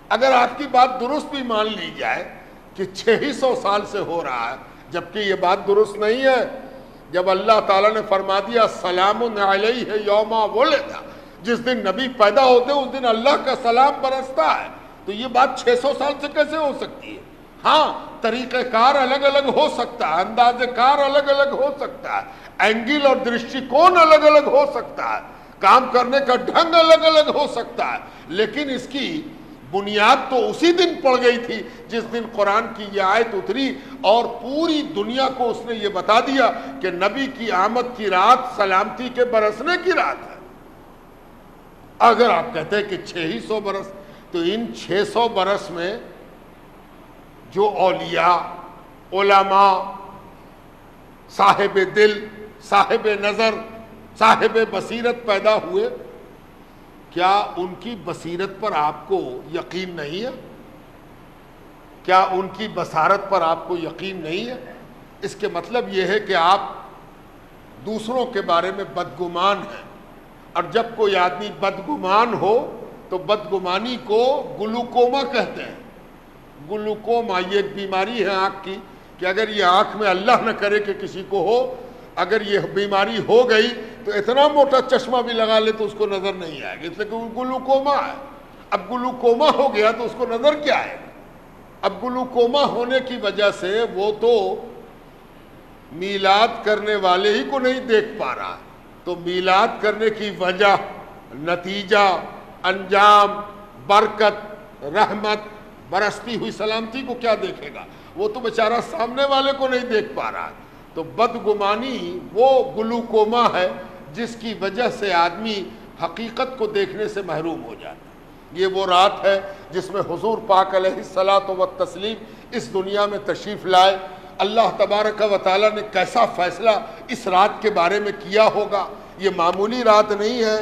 اگر آپ کی بات درست بھی مان لی جائے کہ 600 سال سے ہو رہا ہے، جبکہ یہ بات درست نہیں ہے۔ جب اللہ تعالیٰ نے فرما دیا سلام علیہ یوم ولد، جس دن نبی پیدا ہوتے اس دن اللہ کا سلام برستا ہے، تو یہ بات 600 سال سے کیسے ہو سکتی ہے؟ ہاں، طریقہ کار الگ الگ ہو سکتا ہے، انداز کار الگ الگ ہو سکتا ہے، اینگل اور درشٹی کون الگ الگ ہو سکتا ہے، کام کرنے کا ڈھنگ الگ الگ ہو سکتا ہے، لیکن اس کی بنیاد تو اسی دن پڑ گئی تھی جس دن قرآن کی یہ آیت اتری، اور پوری دنیا کو اس نے یہ بتا دیا کہ نبی کی آمد کی رات سلامتی کے برسنے کی رات ہے۔ اگر آپ کہتے ہیں کہ 600 برس، تو ان 600 برس میں جو اولیاء، علماء، صاحب دل، صاحب نظر، صاحب بصیرت پیدا ہوئے، کیا ان کی بصیرت پر آپ کو یقین نہیں ہے؟ کیا ان کی بصارت پر آپ کو یقین نہیں ہے؟ اس کے مطلب یہ ہے کہ آپ دوسروں کے بارے میں بدگمان ہیں، اور جب کوئی آدمی بدگمان ہو تو بدگمانی کو گلوکوما کہتے ہیں۔ گلوکوما یہ ایک بیماری ہے آنکھ کی، کہ اگر یہ آنکھ میں اللہ نہ کرے کہ کسی کو ہو، اگر یہ بیماری ہو گئی تو اتنا موٹا چشمہ بھی لگا لے تو اس کو نظر نہیں آئے گا، اس لیے کہ وہ گلوکوما ہے۔ اب گلوکوما ہو گیا تو اس کو نظر کیا آئے گا؟ اب گلوکوما ہونے کی وجہ سے وہ تو میلاد کرنے والے ہی کو نہیں دیکھ پا رہا، تو میلاد کرنے کی وجہ، نتیجہ، انجام، برکت، رحمت، برستی ہوئی سلامتی کو کیا دیکھے گا؟ وہ تو بیچارہ سامنے والے کو نہیں دیکھ پا رہا۔ تو بدگمانی وہ گلوکوما ہے جس کی وجہ سے آدمی حقیقت کو دیکھنے سے محروم ہو جاتا ہے۔ یہ وہ رات ہے جس میں حضور پاک علیہ الصلاۃ والتسلیم اس دنیا میں تشریف لائے۔ اللہ تبارک و تعالیٰ نے کیسا فیصلہ اس رات کے بارے میں کیا ہوگا؟ یہ معمولی رات نہیں ہے،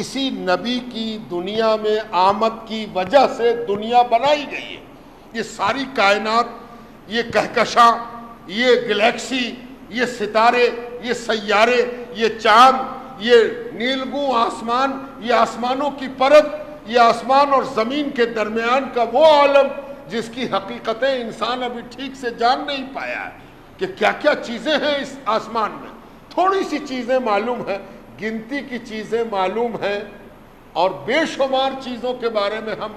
اسی نبی کی دنیا میں آمد کی وجہ سے دنیا بنائی گئی ہے۔ یہ ساری کائنات، یہ کہکشاں، یہ گلیکسی، یہ ستارے، یہ سیارے، یہ چاند، یہ نیلگوں آسمان، یہ آسمانوں کی پرت، یہ آسمان اور زمین کے درمیان کا وہ عالم جس کی حقیقتیں انسان ابھی ٹھیک سے جان نہیں پایا ہے کہ کیا کیا چیزیں ہیں اس آسمان میں۔ تھوڑی سی چیزیں معلوم ہیں، گنتی کی چیزیں معلوم ہیں، اور بے شمار چیزوں کے بارے میں ہم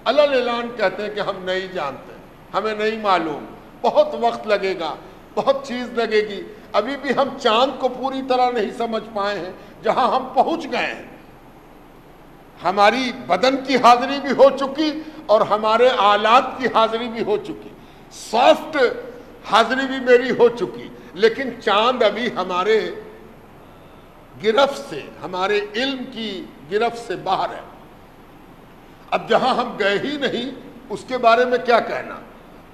علل اعلان کہتے ہیں کہ ہم نہیں جانتے، ہمیں نہیں معلوم، بہت وقت لگے گا، بہت چیز لگے گی۔ ابھی بھی ہم چاند کو پوری طرح نہیں سمجھ پائے ہیں، جہاں ہم پہنچ گئے ہیں۔ ہماری بدن کی حاضری بھی ہو چکی اور ہمارے آلات کی حاضری بھی ہو چکی، سافٹ حاضری بھی میری ہو چکی، لیکن چاند ابھی ہمارے گرفت سے، ہمارے علم کی گرفت سے باہر ہے۔ اب جہاں ہم گئے ہی نہیں اس کے بارے میں کیا کہنا؟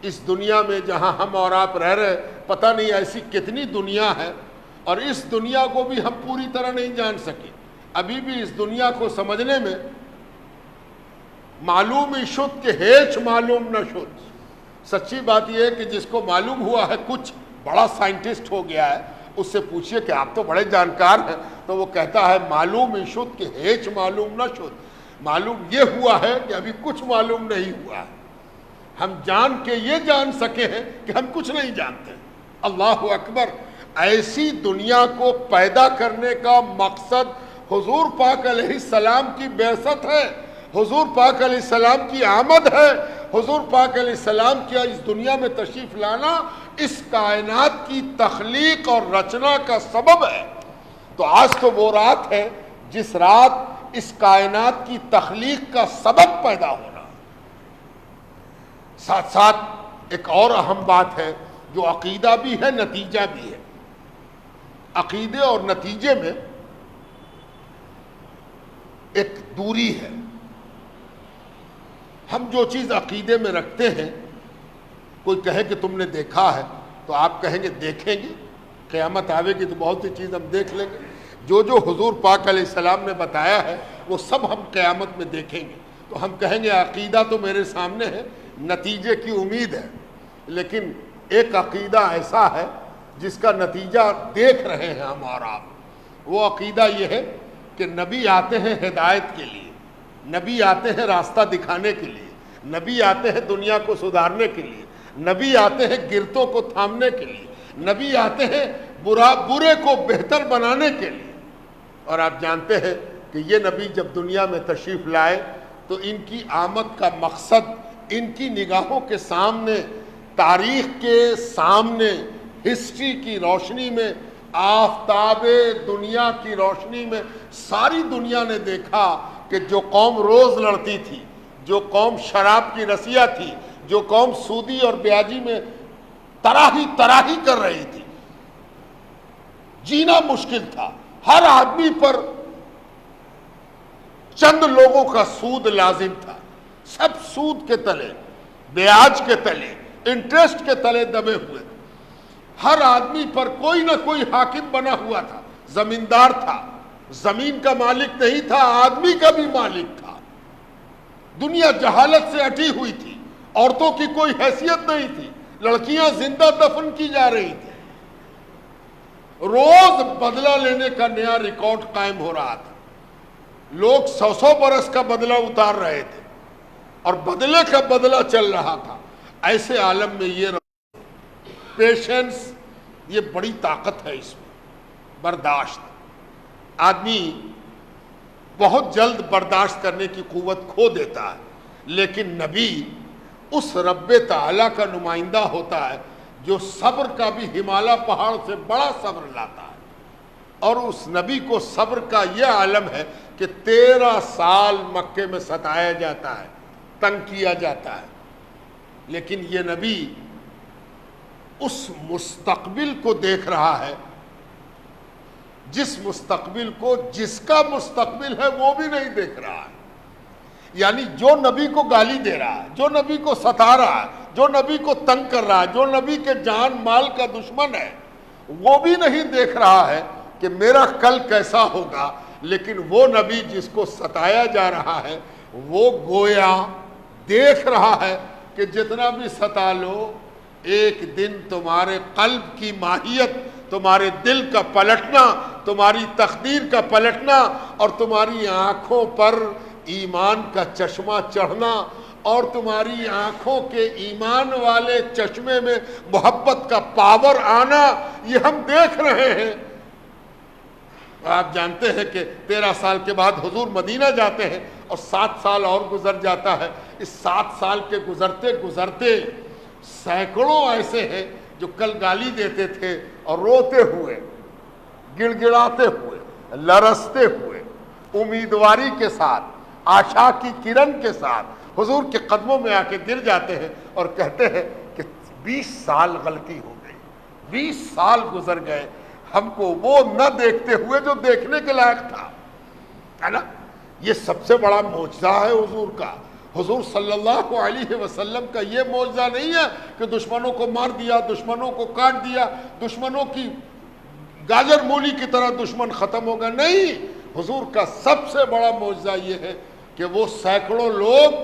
اس دنیا میں جہاں ہم اور آپ رہ رہے، پتہ نہیں ایسی کتنی دنیا ہے، اور اس دنیا کو بھی ہم پوری طرح نہیں جان سکے۔ ابھی بھی اس دنیا کو سمجھنے میں معلوم ہی شد کہ ہیچ معلوم نہ شد، سچی بات یہ ہے کہ جس کو معلوم ہوا ہے کچھ بڑا سائنٹسٹ ہو گیا ہے، اس سے پوچھئے کہ آپ تو بڑے جانکار ہیں، تو وہ کہتا ہے معلوم شد کہ ہیچ معلوم نہ شد، معلوم یہ ہوا ہے کہ ابھی کچھ معلوم نہیں ہوا ہے، ہم جان کے یہ جان سکے ہیں کہ ہم کچھ نہیں جانتے۔ اللہ اکبر! ایسی دنیا کو پیدا کرنے کا مقصد حضور پاک علیہ السلام کی بعثت ہے، حضور پاک علیہ السلام کی آمد ہے، حضور پاک علیہ السلام کیا اس دنیا میں تشریف لانا اس کائنات کی تخلیق اور رچنا کا سبب ہے۔ تو آج تو وہ رات ہے جس رات اس کائنات کی تخلیق کا سبب پیدا ہونا۔ ساتھ ساتھ ایک اور اہم بات ہے جو عقیدہ بھی ہے، نتیجہ بھی ہے۔ عقیدے اور نتیجے میں ایک دوری ہے۔ ہم جو چیز عقیدے میں رکھتے ہیں، کوئی کہے کہ تم نے دیکھا ہے تو آپ کہیں گے دیکھیں گے، قیامت آوے گی تو بہت سی چیز ہم دیکھ لیں گے۔ جو حضور پاک علیہ السلام نے بتایا ہے وہ سب ہم قیامت میں دیکھیں گے، تو ہم کہیں گے عقیدہ تو میرے سامنے ہے، نتیجے کی امید ہے۔ لیکن ایک عقیدہ ایسا ہے جس کا نتیجہ دیکھ رہے ہیں ہم اور آپ۔ وہ عقیدہ یہ ہے کہ نبی آتے ہیں ہدایت کے لیے، نبی آتے ہیں راستہ دکھانے کے لیے، نبی آتے ہیں دنیا کو سدھارنے کے لیے، نبی آتے ہیں گرتوں کو تھامنے کے لیے، نبی آتے ہیں برے کو بہتر بنانے کے لیے۔ اور آپ جانتے ہیں کہ یہ نبی جب دنیا میں تشریف لائے تو ان کی آمد کا مقصد ان کی نگاہوں کے سامنے، تاریخ کے سامنے، ہسٹری کی روشنی میں، آفتاب دنیا کی روشنی میں ساری دنیا نے دیکھا کہ جو قوم روز لڑتی تھی، جو قوم شراب کی رسیہ تھی، جو قوم سودی اور بیاجی میں تراہی کر رہی تھی، جینا مشکل تھا، ہر آدمی پر چند لوگوں کا سود لازم تھا، سب سود کے تلے، بیاج کے تلے، انٹرسٹ کے تلے دبے ہوئے تھے، ہر آدمی پر کوئی نہ کوئی حاکم بنا ہوا تھا، زمیندار تھا، زمین کا مالک نہیں تھا، آدمی کا بھی مالک تھا۔ دنیا جہالت سے اٹی ہوئی تھی، عورتوں کی کوئی حیثیت نہیں تھی، لڑکیاں زندہ دفن کی جا رہی تھی، روز بدلہ لینے کا نیا ریکارڈ قائم ہو رہا تھا، لوگ 100 برس کا بدلہ اتار رہے تھے اور بدلے کا بدلہ چل رہا تھا۔ ایسے عالم میں یہ پیشنس، یہ بڑی طاقت ہے، اس میں برداشت۔ آدمی بہت جلد برداشت کرنے کی قوت کھو دیتا ہے، لیکن نبی اس رب تعالیٰ کا نمائندہ ہوتا ہے جو صبر کا بھی ہمالیہ پہاڑ سے بڑا صبر لاتا ہے، اور اس نبی کو صبر کا یہ عالم ہے کہ 13 سال مکے میں ستایا جاتا ہے، تنگ کیا جاتا ہے، لیکن یہ نبی اس مستقبل کو دیکھ رہا ہے، جس مستقبل کو جس کا مستقبل ہے وہ بھی نہیں دیکھ رہا ہے۔ یعنی جو نبی کو گالی دے رہا ہے، جو نبی کو ستا رہا ہے، جو نبی کو تنگ کر رہا ہے، جو نبی کے جان مال کا دشمن ہے، وہ بھی نہیں دیکھ رہا ہے کہ میرا کل کیسا ہوگا، لیکن وہ نبی جس کو ستایا جا رہا ہے وہ گویا دیکھ رہا ہے کہ جتنا بھی ستا لو، ایک دن تمہارے قلب کی ماہیت، تمہارے دل کا پلٹنا، تمہاری تقدیر کا پلٹنا، اور تمہاری آنکھوں پر ایمان کا چشمہ چڑھنا، اور تمہاری آنکھوں کے ایمان والے چشمے میں محبت کا پاور آنا، یہ ہم دیکھ رہے ہیں۔ آپ جانتے ہیں کہ 13 سال کے بعد حضور مدینہ جاتے ہیں اور 7 سال اور گزر جاتا ہے۔ اس 7 سال کے گزرتے گزرتے سینکڑوں ایسے ہیں جو کل گالی دیتے تھے اور روتے ہوئے، گڑ گڑاتے ہوئے، لرزتے ہوئے، امیدواری کے ساتھ، آشا کی کرن کے ساتھ حضور کے قدموں میں آ کے گر جاتے ہیں اور کہتے ہیں کہ 20 سال غلطی ہو گئی، 20 سال گزر گئے، ہم کو وہ نہ دیکھتے ہوئے جو دیکھنے کے لائق تھا، ہے نا؟ یہ سب سے بڑا معجزہ ہے حضور کا۔ حضور صلی اللہ علیہ وسلم کا یہ معجزہ نہیں ہے کہ دشمنوں کو مار دیا، دشمنوں کو کاٹ دیا، دشمنوں کی گاجر مولی کی طرح دشمن ختم ہوگا، نہیں۔ حضور کا سب سے بڑا معجزہ یہ ہے کہ وہ سینکڑوں لوگ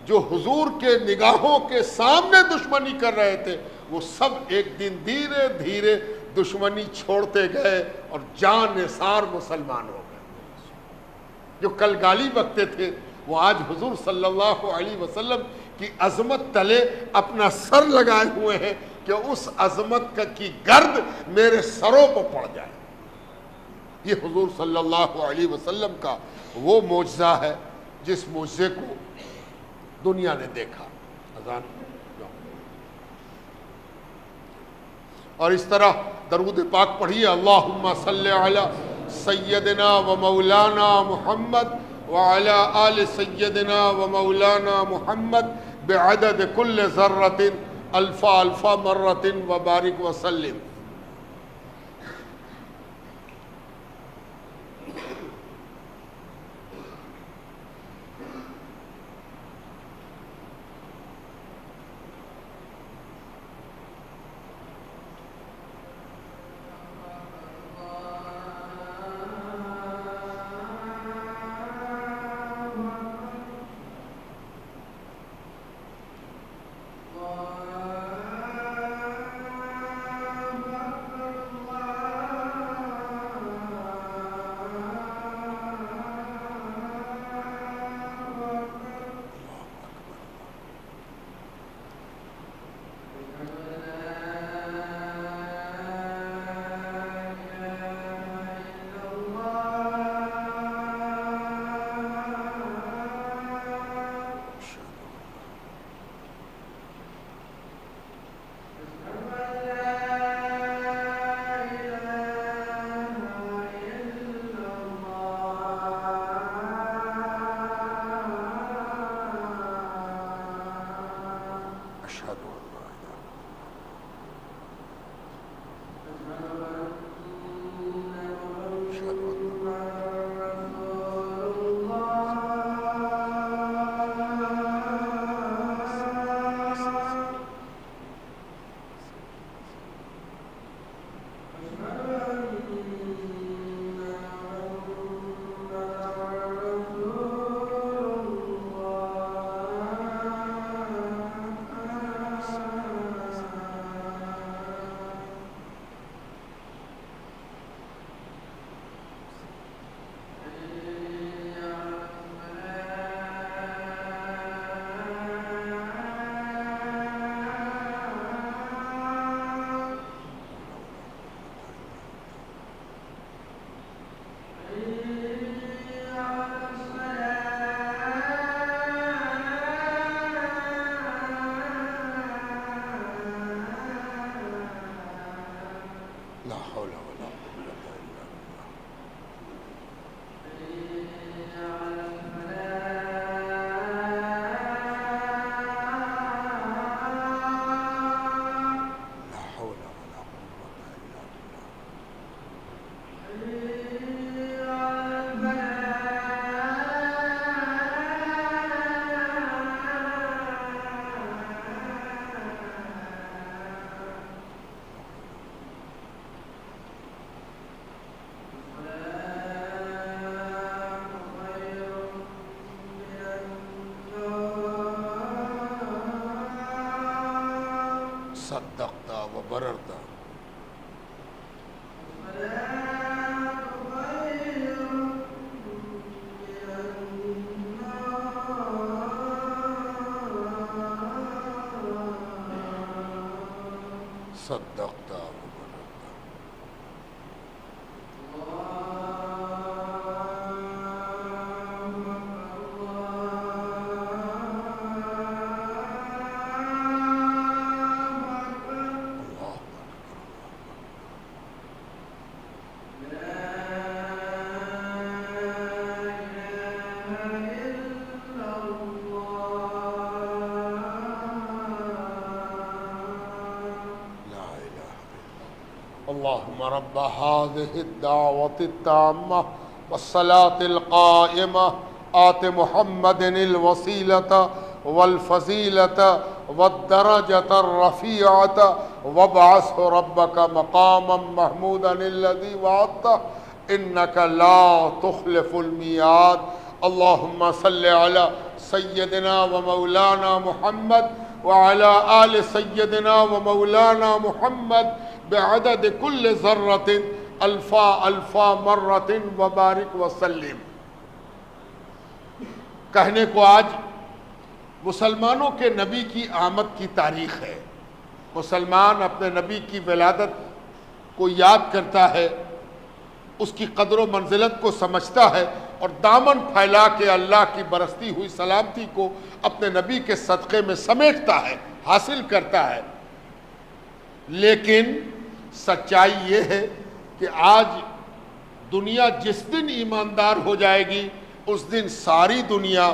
جو حضور کے نگاہوں کے سامنے دشمنی کر رہے تھے وہ سب ایک دن دھیرے دھیرے دشمنی چھوڑتے گئے اور جان نثار مسلمان ہو گئے. جو کل گالی بکتے تھے وہ آج حضور صلی اللہ علیہ وسلم کی عظمت تلے اپنا سر لگائے ہوئے ہیں کہ اس عظمت کی گرد میرے سروں پر پڑ جائے. یہ حضور صلی اللہ علیہ وسلم کا وہ معجزہ ہے جس معجزے کو دنیا نے دیکھا. اذان. اور اس طرح درود پاک پڑھیے اللہم صلی علی سیدنا و مولانا محمد وعلی آل سیدنا و مولانا محمد بعدد کل ذرۃ الف الف مرۃ وبارک وسلم. صدقت وبررت. صدقت وبررت. اللهم رب هذه الدعوة التامة والصلاة القائمة آت محمد الوسيلة والفضيلة والدرجة الرفيعة وابعثه ربك مقاما محمودا الذي وعدته إنك لا تخلف الميعاد. اللهم صل على سیدنا و مولانا محمد وعلی آل سیدنا و مولانا محمد بعدد کل ذرۃ الفا الفا مرۃ وبارک وسلم۔ کہنے کو آج مسلمانوں کے نبی کی آمد کی تاریخ ہے۔ مسلمان اپنے نبی کی ولادت کو یاد کرتا ہے، اس کی قدر و منزلت کو سمجھتا ہے اور دامن پھیلا کے اللہ کی برستی ہوئی سلامتی کو اپنے نبی کے صدقے میں سمیٹتا ہے، حاصل کرتا ہے۔ لیکن سچائی یہ ہے کہ آج دنیا جس دن ایماندار ہو جائے گی اس دن ساری دنیا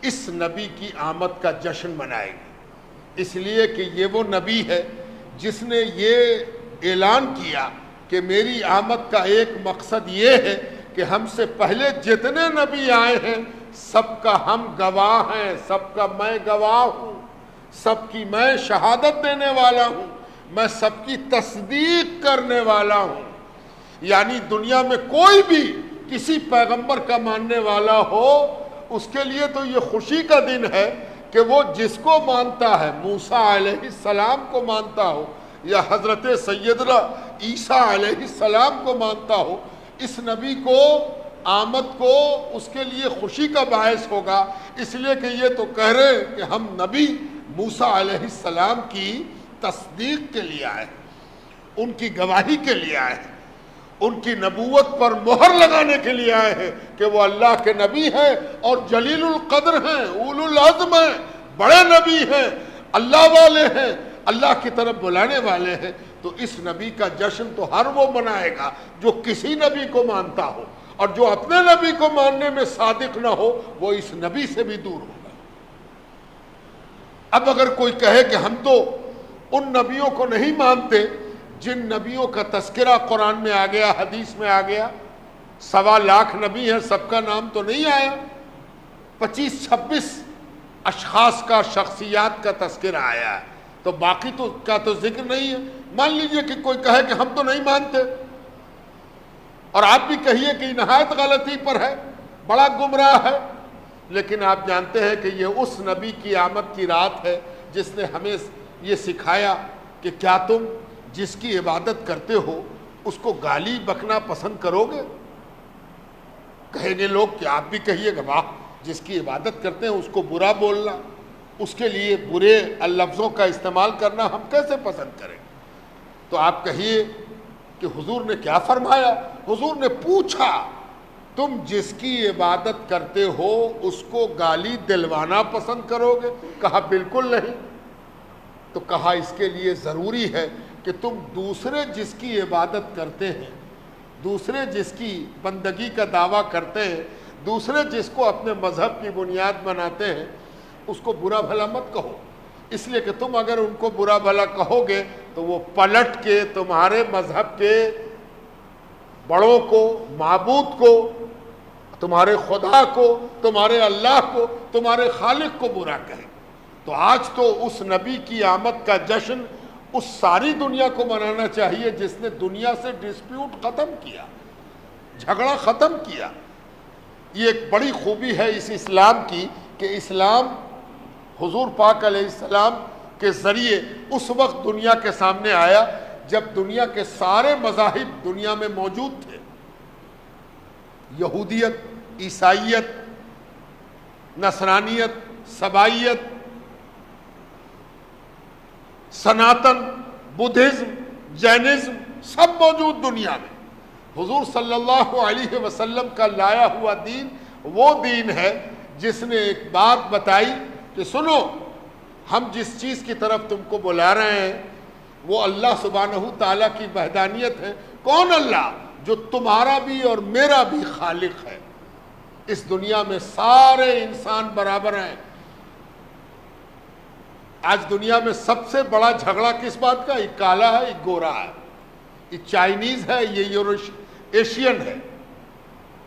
اس نبی کی آمد کا جشن منائے گی، اس لیے کہ یہ وہ نبی ہے جس نے یہ اعلان کیا کہ میری آمد کا ایک مقصد یہ ہے کہ ہم سے پہلے جتنے نبی آئے ہیں سب کا ہم گواہ ہیں، سب کا میں گواہ ہوں، سب کی میں شہادت دینے والا ہوں، میں سب کی تصدیق کرنے والا ہوں۔ یعنی دنیا میں کوئی بھی کسی پیغمبر کا ماننے والا ہو اس کے لیے تو یہ خوشی کا دن ہے کہ وہ جس کو مانتا ہے، موسیٰ علیہ السلام کو مانتا ہو یا حضرت سیدنا عیسیٰ علیہ السلام کو مانتا ہو، اس نبی کو آمد کو اس کے لیے خوشی کا باعث ہوگا، اس لیے کہ یہ تو کہہ رہے ہیں کہ ہم نبی موسیٰ علیہ السلام کی تصدیق کے لیے آئے، ان کی گواہی کے لیے آئے، ان کی نبوت پر مہر لگانے کے لیے آئے ہیں کہ وہ اللہ کے نبی ہیں اور جلیل القدر ہیں، اولو العزم ہیں، بڑے نبی ہیں، اللہ والے ہیں، اللہ کی طرف بلانے والے ہیں۔ تو اس نبی کا جشن تو ہر وہ منائے گا جو کسی نبی کو مانتا ہو، اور جو اپنے نبی کو ماننے میں صادق نہ ہو وہ اس نبی سے بھی دور ہوگا۔ اب اگر کوئی کہے کہ ہم تو ان نبیوں کو نہیں مانتے جن نبیوں کا تذکرہ قرآن میں آ گیا، حدیث میں آ گیا، 1.25 لاکھ نبی ہیں، سب کا نام تو نہیں آیا، 25-26 اشخاص کا، شخصیات کا تذکرہ آیا ہے، تو باقی تو کا تو ذکر نہیں ہے۔ مان لیجئے کہ کوئی کہے کہ ہم تو نہیں مانتے، اور آپ بھی کہیے کہ نہایت غلطی پر ہے، بڑا گمراہ ہے، لیکن آپ جانتے ہیں کہ یہ اس نبی کی آمد کی رات ہے جس نے ہمیں یہ سکھایا کہ کیا تم جس کی عبادت کرتے ہو اس کو گالی بکنا پسند کرو گے؟ کہیں گے لوگ کہ آپ بھی کہیے گا، واہ، جس کی عبادت کرتے ہیں اس کو برا بولنا، اس کے لیے برے لفظوں کا استعمال کرنا ہم کیسے پسند کریں؟ تو آپ کہیے کہ حضور نے کیا فرمایا؟ حضور نے پوچھا تم جس کی عبادت کرتے ہو اس کو گالی دلوانا پسند کرو گے؟ کہا بالکل نہیں۔ تو کہا اس کے لیے ضروری ہے کہ تم دوسرے جس کی عبادت کرتے ہیں، دوسرے جس کی بندگی کا دعویٰ کرتے ہیں، دوسرے جس کو اپنے مذہب کی بنیاد بناتے ہیں، اس کو برا بھلا مت کہو، اس لیے کہ تم اگر ان کو برا بھلا کہو گے تو وہ پلٹ کے تمہارے مذہب کے بڑوں کو، معبود کو، تمہارے خدا کو، تمہارے اللہ کو، تمہارے خالق کو برا کہیں۔ تو آج تو اس نبی کی آمد کا جشن اس ساری دنیا کو منانا چاہیے جس نے دنیا سے ڈسپیوٹ ختم کیا، جھگڑا ختم کیا۔ یہ ایک بڑی خوبی ہے اس اسلام کی کہ اسلام حضور پاک علیہ السلام کے ذریعے اس وقت دنیا کے سامنے آیا جب دنیا کے سارے مذاہب دنیا میں موجود تھے، یہودیت، عیسائیت، نصرانیت، سبائیت، سناتن، بدھزم، جینزم، سب موجود دنیا میں۔ حضور صلی اللہ علیہ وسلم کا لایا ہوا دین وہ دین ہے جس نے ایک بات بتائی کہ سنو، ہم جس چیز کی طرف تم کو بلا رہے ہیں وہ اللہ سبحانہ تعالیٰ کی وحدانیت ہے۔ کون اللہ؟ جو تمہارا بھی اور میرا بھی خالق ہے۔ اس دنیا میں سارے انسان برابر ہیں۔ آج دنیا میں سب سے بڑا جھگڑا کس بات کا؟ ایک کالا ہے، ایک گورا ہے، یہ چائنیز ہے، یہ ایشین ہے،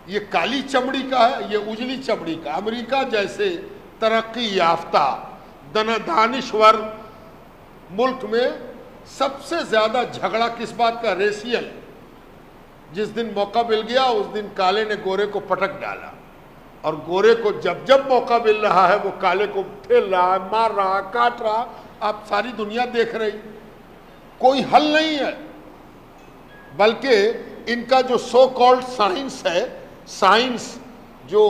یہ کالی چمڑی کا ہے، یہ اجلی چمڑی کا۔ امریکہ جیسے ترقی یافتہ دانشور ملک میں سب سے زیادہ جھگڑا کس بات کا؟ ریشیل۔ جس دن موقع مل گیا اس دن کالے نے گورے کو پٹک ڈالا، اور گورے کو جب جب موقع مل رہا ہے وہ کالے کو پھیل رہا ہے، مار رہا ہے، کاٹ رہا. آپ ساری دنیا دیکھ رہی، کوئی حل نہیں ہے. بلکہ ان کا جو سو کالڈ سائنس ہے، سائنس جو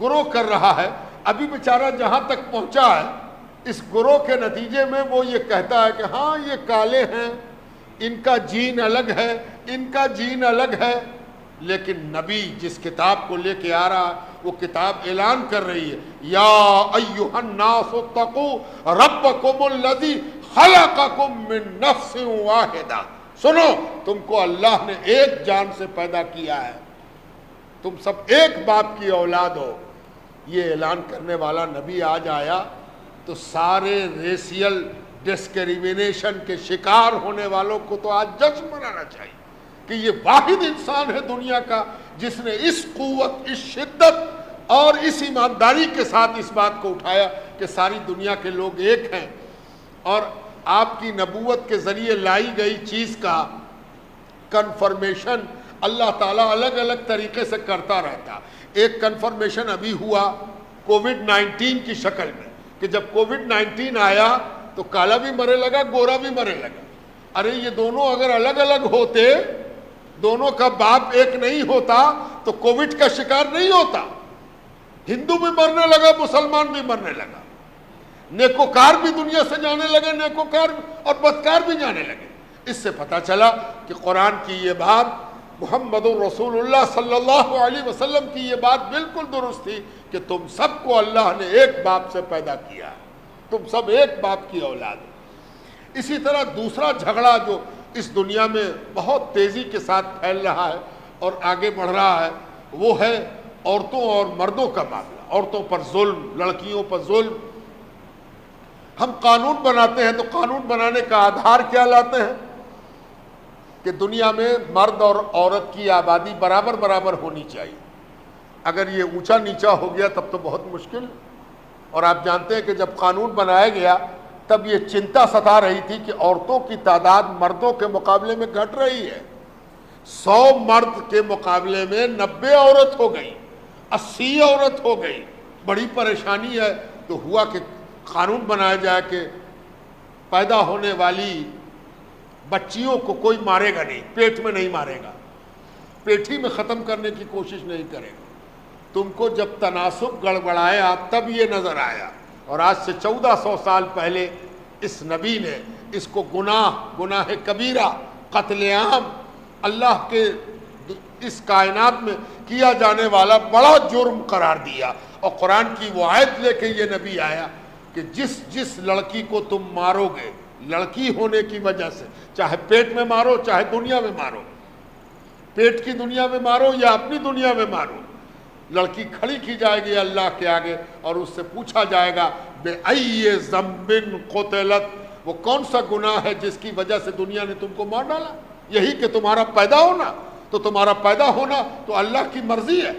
گرو کر رہا ہے، ابھی بیچارہ جہاں تک پہنچا ہے اس گرو کے نتیجے میں وہ یہ کہتا ہے کہ ہاں یہ کالے ہیں، ان کا جین الگ ہے، ان کا جین الگ ہے. لیکن نبی جس کتاب کو لے کے آ رہا ہے وہ کتاب اعلان کر رہی ہے، یا ایھا الناس اتقوا ربکم الذی خلقکم من نفس واحدہ. سنو، تم کو اللہ نے ایک جان سے پیدا کیا ہے، تم سب ایک باپ کی اولاد ہو. یہ اعلان کرنے والا نبی آج آیا تو سارے ریسیل ڈسکریمنیشن کے شکار ہونے والوں کو تو آج جشن منانا چاہیے کہ یہ واحد انسان ہے دنیا کا جس نے اس قوت، اس شدت اور اس ایمانداری کے ساتھ اس بات کو اٹھایا کہ ساری دنیا کے لوگ ایک ہیں. اور آپ کی نبوت کے ذریعے لائی گئی چیز کا کنفرمیشن اللہ تعالیٰ الگ الگ طریقے سے کرتا رہتا. ایک کنفرمیشن ابھی ہوا کووڈ-19 کی شکل میں کہ جب کووڈ-19 آیا تو کالا بھی مرے لگا، گورا بھی مرے لگا. ارے یہ دونوں اگر الگ الگ ہوتے، دونوں کا باپ ایک نہیں ہوتا تو کووڈ کا شکار نہیں ہوتا. ہندو بھی مرنے لگا، مسلمان بھی مرنے لگا، نیکوکار بھی دنیا سے جانے لگے، نیکوکار اور بدکار بھی جانے لگے. اس سے پتہ چلا کہ قرآن کی یہ بات، محمد رسول اللہ صلی اللہ علیہ وسلم کی یہ بات بالکل درست تھی کہ تم سب کو اللہ نے ایک باپ سے پیدا کیا ہے، تم سب ایک باپ کی اولاد ہو. اسی طرح دوسرا جھگڑا جو اس دنیا میں بہت تیزی کے ساتھ پھیل رہا ہے اور آگے بڑھ رہا ہے وہ ہے عورتوں اور مردوں کا معاملہ. عورتوں پر ظلم، لڑکیوں پر ظلم. ہم قانون بناتے ہیں تو قانون بنانے کا آدھار کیا لاتے ہیں کہ دنیا میں مرد اور عورت کی آبادی برابر برابر ہونی چاہیے. اگر یہ اونچا نیچا ہو گیا تب تو بہت مشکل. اور آپ جانتے ہیں کہ جب قانون بنایا گیا تب یہ چنتا ستا رہی تھی کہ عورتوں کی تعداد مردوں کے مقابلے میں گھٹ رہی ہے. 100 مرد کے مقابلے میں 90 عورت ہو گئی، 80 عورت ہو گئی. بڑی پریشانی ہے. تو ہوا کہ قانون بنایا جائے کہ پیدا ہونے والی بچیوں کو کوئی مارے گا نہیں، پیٹ میں نہیں مارے گا، پیٹھی میں ختم کرنے کی کوشش نہیں کرے گا. تم کو جب تناسب گڑبڑایا تب یہ نظر آیا. اور آج سے 1400 سال پہلے اس نبی نے اس کو گناہ کبیرہ، قتل عام، اللہ کے اس کائنات میں کیا جانے والا بڑا جرم قرار دیا. اور قرآن کی وہ آیت لے کے یہ نبی آیا کہ جس لڑکی کو تم مارو گے لڑکی ہونے کی وجہ سے، چاہے پیٹ میں مارو چاہے دنیا میں مارو، پیٹ کی دنیا میں مارو یا اپنی دنیا میں مارو، لڑکی کھڑی کی جائے گی اللہ کے آگے اور اس سے پوچھا جائے گا بِأَيِّ ذَنبٍ قُتِلَتْ، وہ کون سا گناہ ہے جس کی وجہ سے دنیا نے تم کو مار ڈالا؟ یہی کہ تمہارا پیدا ہونا. تو تمہارا پیدا ہونا تو اللہ کی مرضی ہے.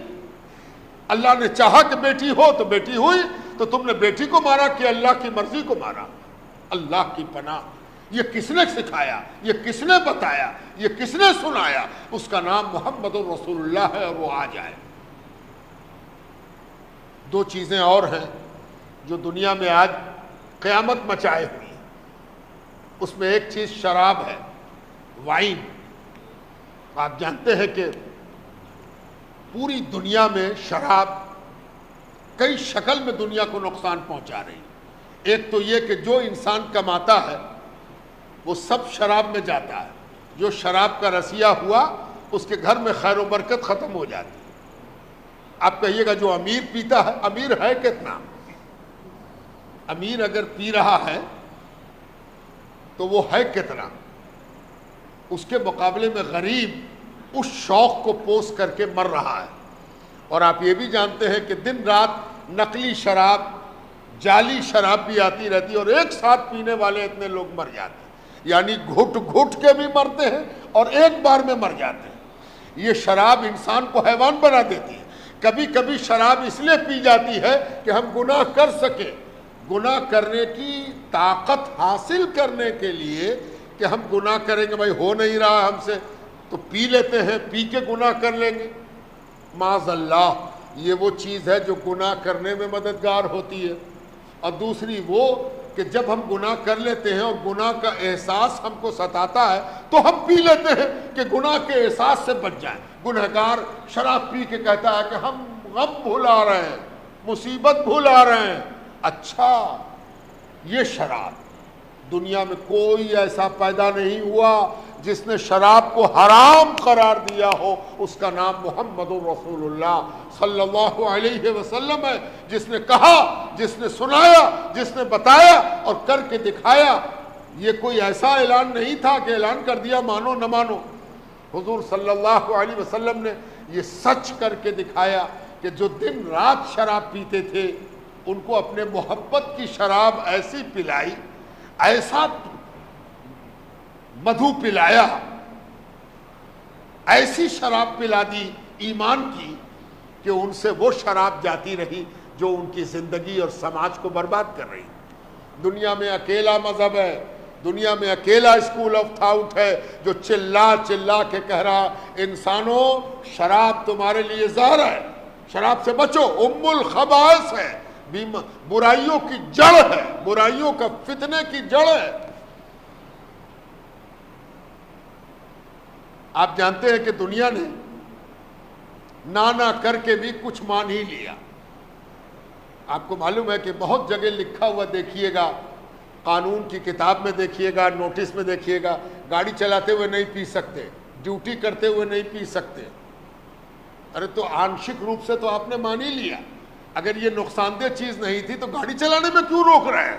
اللہ نے چاہا کہ بیٹی ہو تو بیٹی ہوئی، تو تم نے بیٹی کو مارا کہ اللہ کی مرضی کو مارا. اللہ کی پناہ. یہ کس نے سکھایا؟ یہ کس نے بتایا؟ یہ کس نے سنایا؟ اس کا نام محمد رسول اللہ ہے اور وہ آ جائے. دو چیزیں اور ہیں جو دنیا میں آج قیامت مچائے ہوئی. اس میں ایک چیز شراب ہے، وائن. آپ جانتے ہیں کہ پوری دنیا میں شراب کئی شکل میں دنیا کو نقصان پہنچا رہی. ایک تو یہ کہ جو انسان کماتا ہے وہ سب شراب میں جاتا ہے. جو شراب کا رسیہ ہوا اس کے گھر میں خیر و برکت ختم ہو جاتی. آپ کہیے گا جو امیر پیتا ہے، امیر ہے کتنا؟ امیر اگر پی رہا ہے تو وہ ہے کتنا؟ اس کے مقابلے میں غریب اس شوق کو پوس کر کے مر رہا ہے. اور آپ یہ بھی جانتے ہیں کہ دن رات نقلی شراب، جعلی شراب بھی آتی رہتی ہے اور ایک ساتھ پینے والے اتنے لوگ مر جاتے ہیں. یعنی گھٹ گھٹ کے بھی مرتے ہیں اور ایک بار میں مر جاتے ہیں. یہ شراب انسان کو حیوان بنا دیتی ہے. کبھی کبھی شراب اس لیے پی جاتی ہے کہ ہم گناہ کر سکیں. گناہ کرنے کی طاقت حاصل کرنے کے لیے کہ ہم گناہ کریں گے، بھائی ہو نہیں رہا ہم سے تو پی لیتے ہیں، پی کے گناہ کر لیں گے. معاذ اللہ. یہ وہ چیز ہے جو گناہ کرنے میں مددگار ہوتی ہے، اور دوسری وہ کہ جب ہم گناہ کر لیتے ہیں اور گناہ کا احساس ہم کو ستاتا ہے تو ہم پی لیتے ہیں کہ گناہ کے احساس سے بچ جائیں۔ گنہگار شراب پی کے کہتا ہے کہ ہم غم بھلا رہے ہیں، مصیبت بھلا رہے ہیں۔ اچھا، یہ شراب، دنیا میں کوئی ایسا پیدا نہیں ہوا جس نے شراب کو حرام قرار دیا ہو، اس کا نام محمد رسول اللہ صلی اللہ علیہ وسلم ہے، جس نے کہا، جس نے سنایا، جس نے بتایا اور کر کے دکھایا۔ یہ کوئی ایسا اعلان نہیں تھا کہ اعلان کر دیا مانو نہ مانو۔ حضور صلی اللہ علیہ وسلم نے یہ سچ کر کے دکھایا کہ جو دن رات شراب پیتے تھے ان کو اپنے محبت کی شراب ایسی پلائی، ایسا مدھو پلایا، ایسی شراب پلا دی ایمان کی کہ ان سے وہ شراب جاتی رہی جو ان کی زندگی اور سماج کو برباد کر رہی۔ دنیا میں اکیلا مذہب ہے، دنیا میں اکیلا اسکول آف تھاؤٹ ہے جو چلا چلا کے کہہ رہا انسانوں شراب تمہارے لیے زہر ہے، شراب سے بچو، ام الخبائث ہے، برائیوں کی جڑ ہے، برائیوں کا فتنے کی جڑ ہے۔ آپ جانتے ہیں کہ دنیا نے نانا کر کے بھی کچھ مان ہی لیا۔ آپ کو معلوم ہے کہ بہت جگہ لکھا ہوا دیکھیے گا، قانون کی کتاب میں دیکھیے گا، نوٹس میں دیکھیے گا، گاڑی چلاتے ہوئے نہیں پی سکتے، ڈیوٹی کرتے ہوئے نہیں پی سکتے۔ ارے تو آنشک روپ سے تو آپ نے مان ہی لیا۔ اگر یہ نقصان دہ چیز نہیں تھی تو گاڑی چلانے میں کیوں روک رہے ہیں؟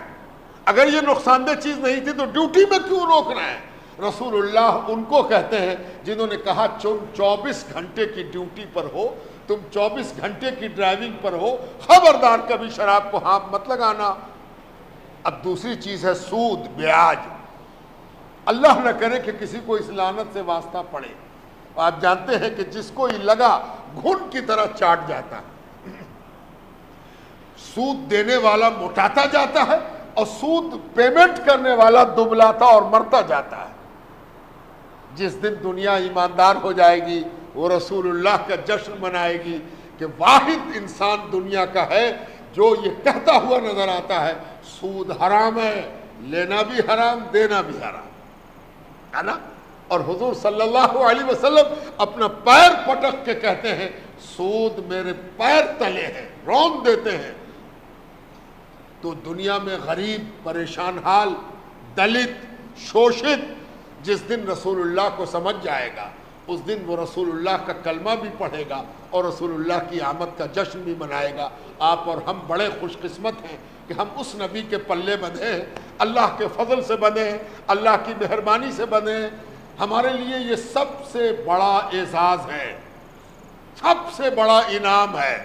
اگر یہ نقصان دہ چیز نہیں تھی تو ڈیوٹی میں کیوں روک رہے ہیں؟ رسول اللہ ان کو کہتے ہیں جنہوں نے کہا 24 گھنٹے کی ڈیوٹی پر ہو، تم 24 گھنٹے کی ڈرائیونگ پر ہو، خبردار کبھی شراب کو ہاتھ مت لگانا۔ اب دوسری چیز ہے سود، بیاج۔ اللہ نہ کرے کہ کسی کو اس لعنت سے واسطہ پڑے۔ آپ جانتے ہیں کہ جس کو یہ لگا گھن کی طرح چاٹ جاتا ہے۔ سود دینے والا موٹاتا جاتا ہے اور سود پیمنٹ کرنے والا دبلاتا اور مرتا جاتا ہے۔ جس دن دنیا ایماندار ہو جائے گی وہ رسول اللہ کا جشن منائے گی کہ واحد انسان دنیا کا ہے جو یہ کہتا ہوا نظر آتا ہے سود حرام ہے، لینا بھی حرام، دینا بھی حرام ہے نا۔ اور حضور صلی اللہ علیہ وسلم اپنا پیر پٹک کے کہتے ہیں سود میرے پیر تلے ہیں، رون دیتے ہیں۔ تو دنیا میں غریب، پریشان حال، دلت، شوشت جس دن رسول اللہ کو سمجھ جائے گا اس دن وہ رسول اللہ کا کلمہ بھی پڑھے گا اور رسول اللہ کی آمد کا جشن بھی منائے گا۔ آپ اور ہم بڑے خوش قسمت ہیں کہ ہم اس نبی کے پلے بندھے ہیں، اللہ کے فضل سے بندھے ہیں، اللہ کی مہربانی سے بندھے ہیں۔ ہمارے لیے یہ سب سے بڑا اعزاز ہے، سب سے بڑا انعام ہے،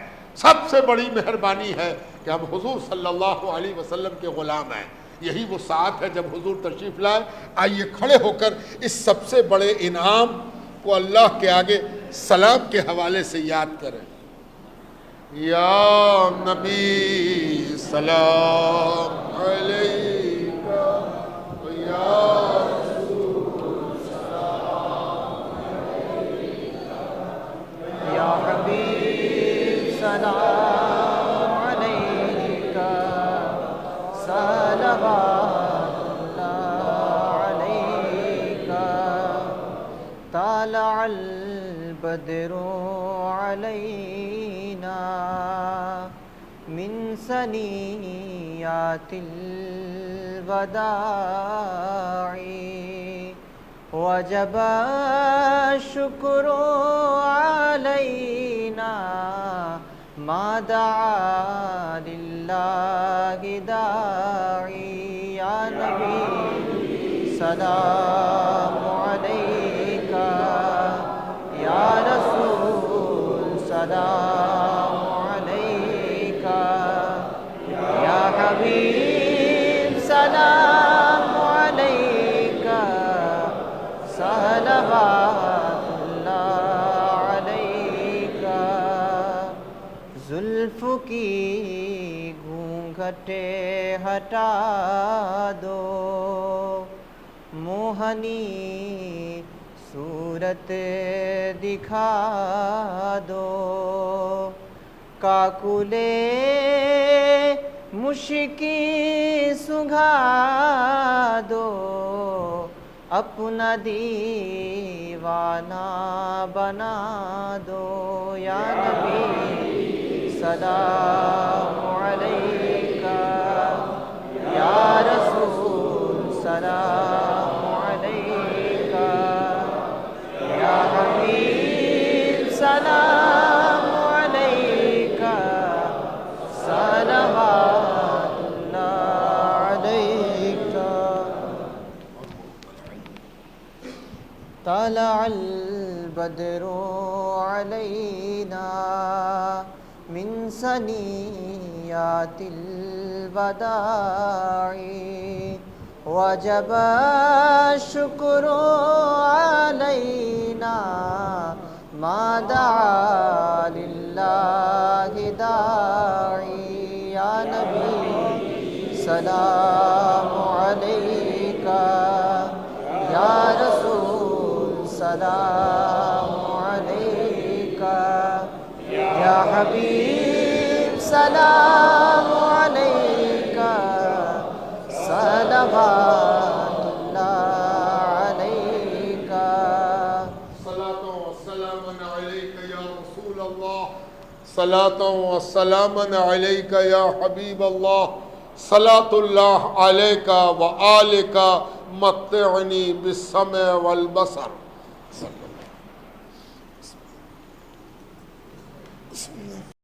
سب سے بڑی مہربانی ہے کہ ہم حضور صلی اللہ علیہ وسلم کے غلام ہیں۔ یہی وہ ساتھ ہے جب حضور تشریف لائے۔ آئیے کھڑے ہو کر اس سب سے بڑے انعام کو اللہ کے آگے سلام کے حوالے سے یاد کریں۔ یا نبی سلام علیکہ، یا رسول سلام علیکہ، یا حبیب سلام علیکہ، صلوات اللہ علیکہ، طلع البدر علینا من ثنیات الوداع، وجب الشکر علینا ما دعا للہ داعی۔ یا نبی سلام علیکہ، یا رسول سلام علیکہ، یا حبیب سلام علیکہ، صلوات اللہ علیکہ۔ زلف کی گھونگھٹیں ہٹا دو، موہنی صورت دکھا دو، কাকুলে মুশকি সুঘা দো اپنا دیوانہ بنا دو یا نبی سلام علیکہ یا رسول سلام علیکہ یا حبیب سلام علیکہ صلوات اللہ علیکہ طلع البدر علينا من ثنيات الوداع وجب الشكر علينا ما دعا لله داعي يا نبي سلام عليك يا رسول سلام علیکہ یا حبیب سلام علیکہ صلوات اللہ علیکہ صلاۃ و سلام علیک یا رسول اللہ صلاۃ و سلام علیک یا حبیب اللہ صلاۃ اللہ علیک و آلک متعنی بالسمع والبصر بسم اللہ